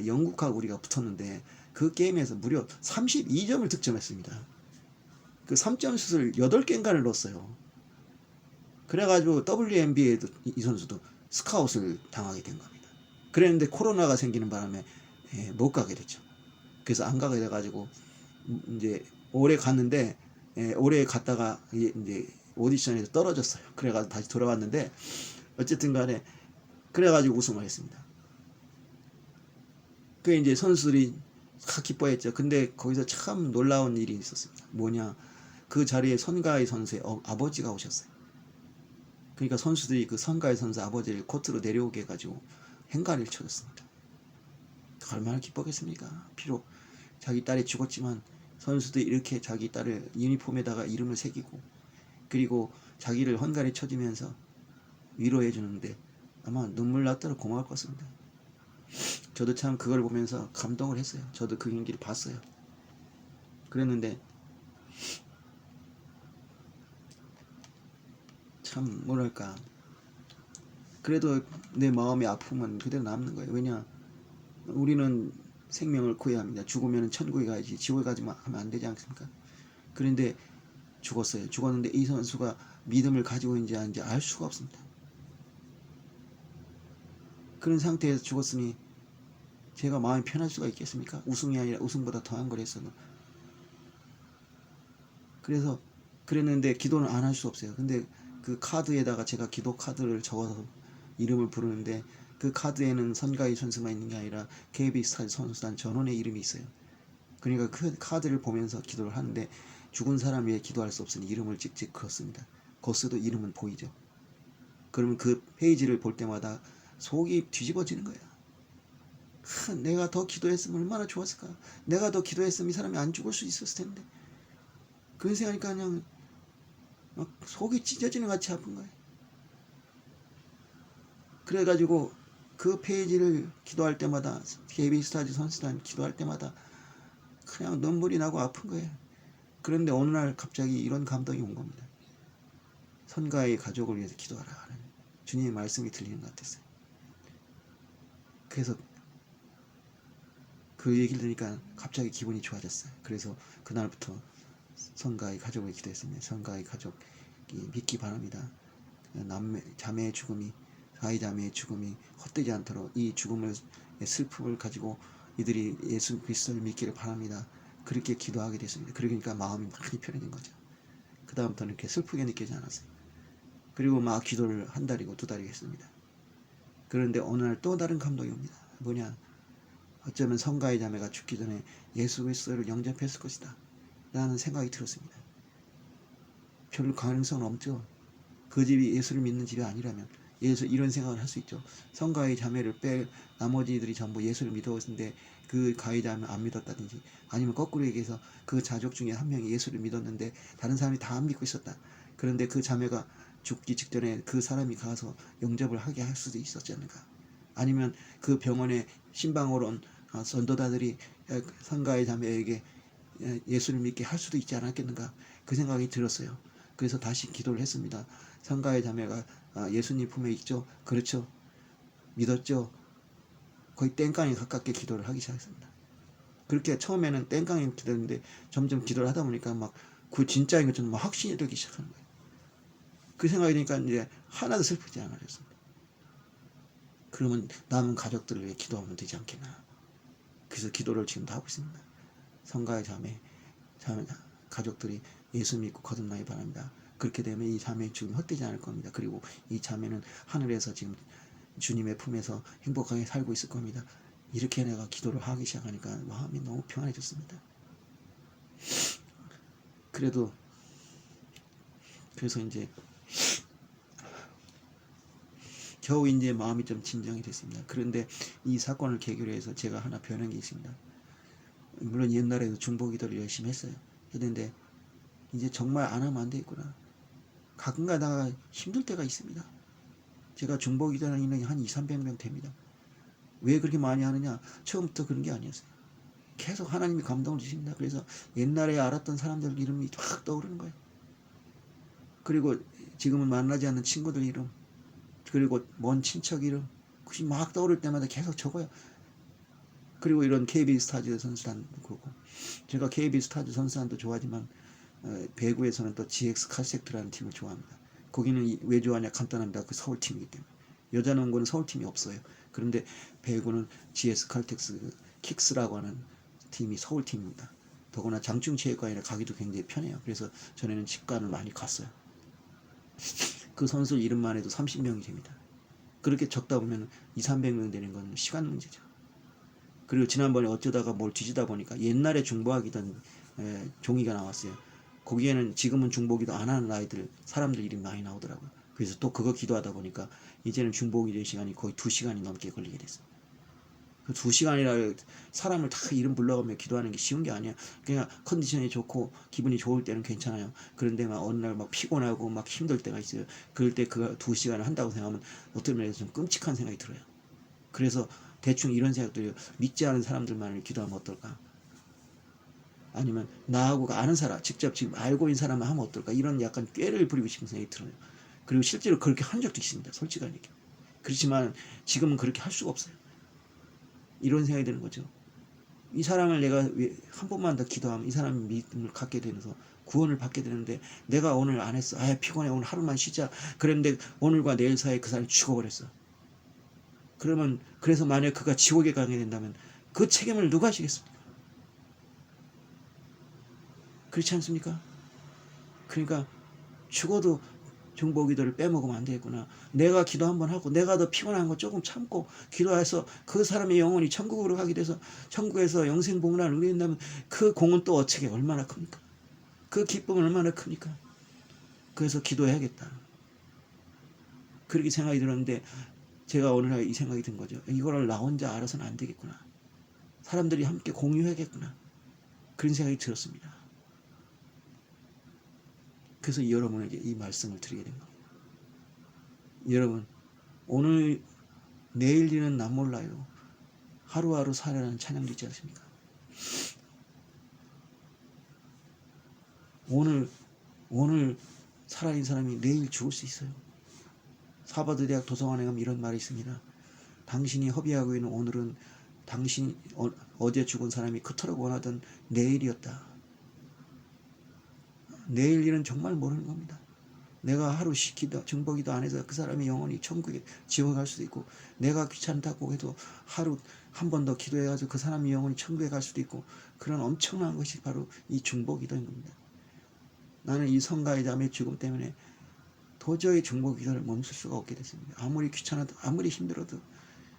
영국하고 우리가 붙었는데 그 게임에서 무려 32점을 득점했습니다. 그 3점 슛을 8개인가를 넣었어요. 그래가지고 WNBA도 이 선수도 스카웃을 당하게 된 겁니다. 그랬는데 코로나가 생기는 바람에 못 가게 됐죠. 그래서 안 가게 돼가지고 이제 올해 갔는데 올해 갔다가 이제 오디션에서 떨어졌어요. 그래가지고 다시 돌아왔는데 어쨌든 간에 그래가지고 우승을 했습니다. 그 이제 선수들이 다 기뻐했죠. 근데 거기서 참 놀라운 일이 있었습니다. 뭐냐, 그 자리에 선가희 선수의 아버지가 오셨어요. 그러니까 선수들이 그 선가희 선수 아버지를 코트로 내려오게 해가지고 행가를 쳐줬습니다. 얼마나 기뻤겠습니까? 비록 자기 딸이 죽었지만 선수들이 이렇게 자기 딸을 유니폼에다가 이름을 새기고 그리고 자기를 헌가리 쳐주면서 위로해 주는데 아마 눈물 났더라 고마울 것 같습니다. 저도 참 그걸 보면서 감동을 했어요. 저도 그 경기를 봤어요. 그랬는데 참 뭐랄까, 그래도 내 마음의 아픔은 그대로 남는 거예요. 왜냐, 우리는 생명을 구해야 합니다. 죽으면 천국에 가야지, 지옥에 가지 하면 안 되지 않습니까? 그런데 죽었어요. 죽었는데 이 선수가 믿음을 가지고 있는지 아닌지 알 수가 없습니다. 그런 상태에서 죽었으니 제가 마음이 편할 수가 있겠습니까? 우승이 아니라 우승보다 더한 걸 했어도. 그래서 그랬는데 기도는 안 할 수 없어요. 근데 그 카드에다가 제가 기도 카드를 적어서 이름을 부르는데 그 카드에는 선가희 선수만 있는 게 아니라 KB스타즈 선수단 전원의 이름이 있어요. 그러니까 그 카드를 보면서 기도를 하는데 죽은 사람 위에 기도할 수 없으니 이름을 찍찍 그었습니다. 거스도 이름은 보이죠. 그러면 그 페이지를 볼 때마다 속이 뒤집어지는 거예요. 내가 더 기도했으면 얼마나 좋았을까. 내가 더 기도했으면 이 사람이 안 죽을 수 있었을 텐데. 그런 생각하니까 그냥 속이 찢어지는 같이 아픈 거예요. 그래가지고 그 페이지를 기도할 때마다 KB스타즈 선수단 기도할 때마다 그냥 눈물이 나고 아픈 거예요. 그런데 어느 날 갑자기 이런 감동이 온 겁니다. 선가의 가족을 위해서 기도하라 하는 주님의 말씀이 들리는 것 같았어요. 그래서 그 얘기를 들으니까 갑자기 기분이 좋아졌어요. 그래서 그날부터 선가의 가족을 기도했습니다. 선가의 가족이 믿기 바랍니다. 자매의 죽음이, 사이자매의 죽음이 헛되지 않도록 이 죽음을, 슬픔을 가지고 이들이 예수 그리스도를 믿기를 바랍니다. 그렇게 기도하게 됐습니다. 그러니까 마음이 많이 편해진 거죠. 그 다음부터는 이렇게 슬프게 느끼지 않았어요. 그리고 막 기도를 한 달이고 두 달이고 했습니다. 그런데 어느 날 또 다른 감동이 옵니다. 뭐냐, 어쩌면 성가의 자매가 죽기 전에 예수 그리스도를 영접했을 것이다 라는 생각이 들었습니다. 별 가능성은 없죠. 그 집이 예수를 믿는 집이 아니라면. 이런 생각을 할 수 있죠. 성가의 자매를 빼 나머지들이 전부 예수를 믿었는데 그 가해 자매는 안 믿었다든지, 아니면 거꾸로 얘기해서 그 자족 중에 한 명이 예수를 믿었는데 다른 사람이 다 안 믿고 있었다. 그런데 그 자매가 죽기 직전에 그 사람이 가서 영접을 하게 할 수도 있었지 않을까. 아니면 그 병원에 신방으로 온 선도다들이 성가의 자매에게 예수를 믿게 할 수도 있지 않았겠는가, 그 생각이 들었어요. 그래서 다시 기도를 했습니다. 성가의 자매가 예수님 품에 있죠? 그렇죠? 믿었죠? 거의 땡깡에 가깝게 기도를 하기 시작했습니다. 그렇게 처음에는 땡깡에 기도했는데 점점 기도를 하다 보니까 막 그 진짜인 것처럼 막 확신이 들기 시작하는 거예요. 그 생각이 드니까 이제 하나도 슬프지 않아졌습니다. 그러면 남은 가족들을 위해 기도하면 되지 않겠나. 그래서 기도를 지금도 하고 있습니다. 성가의 자매 가족들이 예수 믿고 거듭나기 바랍니다. 그렇게 되면 이 자매의 죽음이 헛되지 않을 겁니다. 그리고 이 자매는 하늘에서 지금 주님의 품에서 행복하게 살고 있을 겁니다. 이렇게 내가 기도를 하기 시작하니까 마음이 너무 평안해졌습니다. 그래서 이제 겨우 이제 마음이 좀 진정이 됐습니다. 그런데 이 사건을 계기로 해서 제가 하나 변한 게 있습니다. 물론 옛날에도 중보기도를 열심히 했는데 이제 정말 안 하면 안 되겠구나. 가끔 가다가 힘들 때가 있습니다. 제가 중보기도하는 인원이 한 200~300명 됩니다. 왜 그렇게 많이 하느냐, 처음부터 그런 게 아니었어요. 계속 하나님이 감동을 주십니다. 그래서 옛날에 알았던 사람들 이름이 확 떠오르는 거예요. 그리고 지금은 만나지 않는 친구들 이름, 그리고 먼 친척 이름, 그것이 막 떠오를 때마다 계속 적어요. 그리고 이런 KB스타즈 선수단도 그렇고, 제가 KB스타즈 선수단도 좋아하지만 배구에서는 또 GX 칼섹트라는 팀을 좋아합니다. 거기는 왜 좋아하냐, 간단합니다. 그 서울팀이기 때문에. 여자 농구는 서울팀이 없어요. 그런데 배구는 GS 칼텍스 킥스라고 하는 팀이 서울팀입니다. 더구나 장충체육관이라 가기도 굉장히 편해요. 그래서 전에는 직관을 많이 갔어요. 그 선수 이름만 해도 30명이 됩니다. 그렇게 적다 보면 200~300명 되는 건 시간 문제죠. 그리고 지난번에 어쩌다가 뭘 뒤지다 보니까 옛날에 중보하기던 종이가 나왔어요. 거기에는 지금은 중보기도 안 하는 아이들, 사람들 이름이 많이 나오더라고요. 그래서 또 그거 기도하다 보니까 이제는 중보기도의 시간이 거의 2시간이 넘게 걸리게 됐어요. 그 2시간이라 사람을 다 이름 불러가며 기도하는 게 쉬운 게 아니야. 그냥 컨디션이 좋고 기분이 좋을 때는 괜찮아요. 그런데 막 어느 날 막 피곤하고 막 힘들 때가 있어요. 그럴 때 그 2시간을 한다고 생각하면 어떤 면에서 좀 끔찍한 생각이 들어요. 그래서 대충 이런 생각들이 믿지 않은 사람들만을 기도하면 어떨까? 아니면 나하고 아는 사람, 직접 지금 알고 있는 사람만 하면 어떨까? 이런 약간 꾀를 부리고 싶은 생각이 들어요. 그리고 실제로 그렇게 한 적도 있습니다. 솔직한 얘기. 그렇지만 지금은 그렇게 할 수가 없어요. 이런 생각이 드는 거죠. 이 사람을 내가 한 번만 더 기도하면 이 사람이 믿음을 갖게 되면서 구원을 받게 되는데 내가 오늘 안 했어. 아 피곤해 오늘 하루만 쉬자. 그런데 오늘과 내일 사이에 그 사람이 죽어버렸어. 그러면 그래서 만약 그가 지옥에 가게 된다면 그 책임을 누가 하시겠습니까? 그렇지 않습니까? 그러니까 죽어도 중보기도를 빼먹으면 안 되겠구나. 내가 기도 한번 하고 내가 더 피곤한 거 조금 참고 기도해서 그 사람의 영혼이 천국으로 가게 돼서 천국에서 영생복락을 누린다면 그 공은 또 어떻게 얼마나 큽니까? 그 기쁨은 얼마나 크니까. 그래서 기도해야겠다. 그렇게 생각이 들었는데 제가 오늘 이 생각이 든 거죠. 이거를 나 혼자 알아서는 안 되겠구나. 사람들이 함께 공유해야겠구나. 그런 생각이 들었습니다. 그래서 여러분에게 이 말씀을 드리게 된 겁니다. 여러분 오늘 내일 일은 난 몰라요. 하루하루 살아라는 찬양도 있지 않습니까? 오늘 살아있는 사람이 내일 죽을 수 있어요. 사바드 대학 도서관에 가면 이런 말이 있습니다. 당신이 허비하고 있는 오늘은 당신 어제 죽은 사람이 그토록 원하던 내일이었다. 내일 일은 정말 모르는 겁니다. 내가 하루 시키다 중보기도 안 해서 그 사람이 영원히 천국에 지옥에 갈 수도 있고 내가 귀찮다고 해도 하루 한 번 더 기도해가지고 그 사람이 영원히 천국에 갈 수도 있고 그런 엄청난 것이 바로 이 중보기도인 겁니다. 나는 이 성가의 자매의 죽음 때문에 도저히 중보기도를 멈출 수가 없게 됐습니다. 아무리 귀찮아도 아무리 힘들어도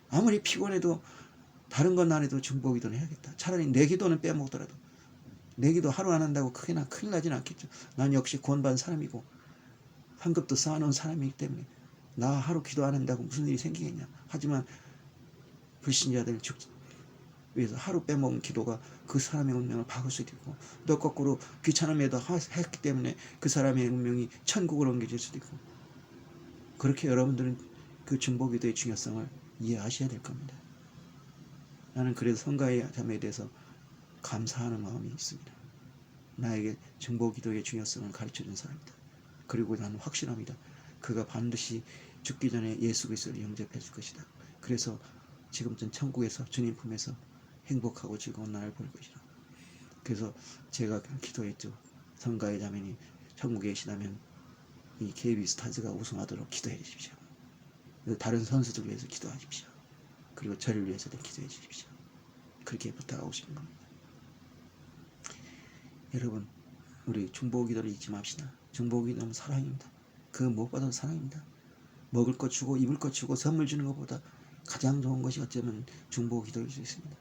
아무리 피곤해도 다른 건 안 해도 중보기도는 해야겠다. 차라리 내 기도는 빼먹더라도 내 기도 하루 안 한다고 크게나 큰일 나진 않겠죠. 난 역시 구원받은 사람이고 환급도 쌓아놓은 사람이기 때문에 나 하루 기도 안 한다고 무슨 일이 생기겠냐. 하지만 불신자들 위해서 하루 빼먹은 기도가 그 사람의 운명을 바꿀 수도 있고 또 거꾸로 귀찮음에도 했기 때문에 그 사람의 운명이 천국으로 옮겨질 수도 있고 그렇게 여러분들은 그 중보기도의 중요성을 이해하셔야 될 겁니다. 나는 그래서 성가의 자매에 대해서 감사하는 마음이 있습니다. 나에게 중보기도의 중요성을 가르쳐준 사람이다. 그리고 나는 확신합니다. 그가 반드시 죽기 전에 예수 그리스도를 영접해 줄 것이다. 그래서 지금쯤 천국에서 주님 품에서 행복하고 즐거운 날을 보낼 것이다. 그래서 제가 기도했죠. 성가의 자매니 천국에 계시다면 이 KB 스타즈가 우승하도록 기도해 주십시오. 다른 선수들 위해서 기도하십시오. 그리고 저를 위해서도 기도해 주십시오. 그렇게 부탁하고 싶은 겁니다. 여러분 우리 중보기도를 잊지 맙시다. 중보기도는 사랑입니다. 그 무엇보다도 사랑입니다. 먹을 것 주고 입을 것 주고 선물 주는 것보다 가장 좋은 것이 어쩌면 중보기도일 수 있습니다.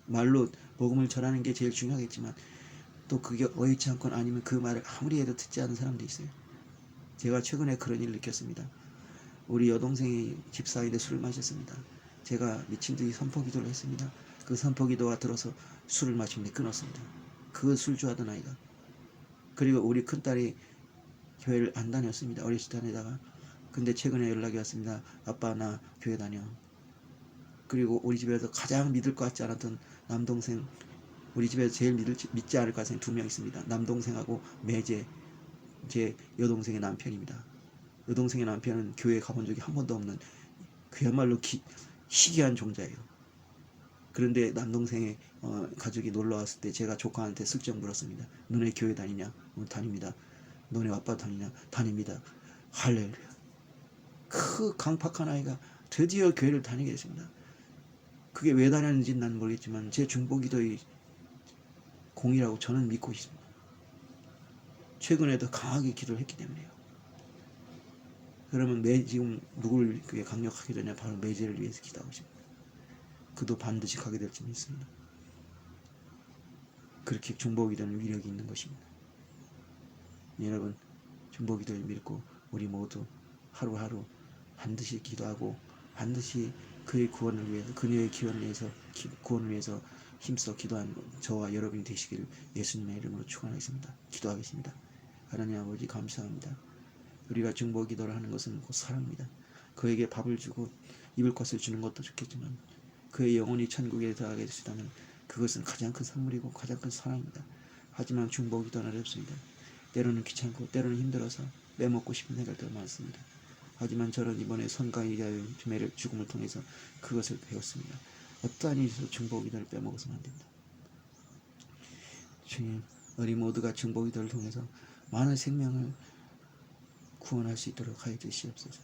말로 복음을 전하는 게 제일 중요하겠지만 또 그게 어이치 않건 아니면 그 말을 아무리 해도 듣지 않는 사람도 있어요. 제가 최근에 그런 일을 느꼈습니다. 우리 여동생이 집사인데 술을 마셨습니다. 제가 미친 듯이 선포기도를 했습니다. 그 선포기도가 들어서 술을 마시는데 끊었습니다. 그 술 좋아하던 아이가. 그리고 우리 큰딸이 교회를 안 다녔습니다. 어렸을 때 다니다가. 근데 최근에 연락이 왔습니다. 아빠 나 교회 다녀. 그리고 우리 집에서 가장 믿을 것 같지 않았던 남동생, 우리 집에서 제일 믿지 않을 것 같은 2명 있습니다. 남동생하고 매제, 제 여동생의 남편입니다. 여동생의 남편은 교회에 가본 적이 한 번도 없는 그야말로 희귀한 종자예요. 그런데 남동생의 가족이 놀러 왔을 때 제가 조카한테 슬쩍 물었습니다. 너네 교회 다니냐? 다닙니다. 너네 아빠 다니냐? 다닙니다. 할렐루야. 그 강팍한 아이가 드디어 교회를 다니게 됐습니다. 그게 왜 다녔는지는 난 모르겠지만 제 중보기도의 공이라고 저는 믿고 있습니다. 최근에도 강하게 기도를 했기 때문에요. 그러면 지금 누굴 그게 강력하게 되냐? 바로 매제를 위해서 기도하고 있습니다. 그도 반드시 가게 될 줄 믿습니다. 그렇게 중보기도는 위력이 있는 것입니다. 여러분, 중보기도를 믿고 우리 모두 하루하루 반드시 기도하고 반드시 그의 구원을 위해서, 그녀의 구원을 위해서 힘써 기도한 저와 여러분이 되시기를 예수님의 이름으로 축원하겠습니다. 기도하겠습니다. 하나님 아버지, 감사합니다. 우리가 중보기도를 하는 것은 곧 사랑입니다. 그에게 밥을 주고 입을 것을 주는 것도 좋겠지만 그의 영혼이 천국에 들어가게 되시다면 그것은 가장 큰 선물이고 가장 큰 사랑입니다. 하지만 중보기도는 어렵습니다. 때로는 귀찮고 때로는 힘들어서 빼먹고 싶은 생각도 많습니다. 하지만 저는 이번에 선과 이자의 죽음을 통해서 그것을 배웠습니다. 어떠한 일에서 중보기도를 빼먹어서는 안 됩니다. 주님, 우리 모두가 중보기도를 통해서 많은 생명을 구원할 수 있도록 하여 주시옵소서.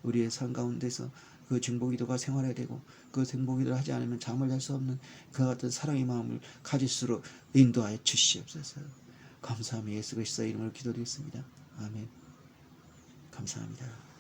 우리의 삶 가운데서 그 중보기도가 생활해야 되고 그 중보기도를 하지 않으면 잠을 잘 수 없는 그와 같은 사랑의 마음을 가질수록 인도하여 주시옵소서. 감사하며 예수 그리스도의 이름으로 기도드렸습니다. 아멘. 감사합니다.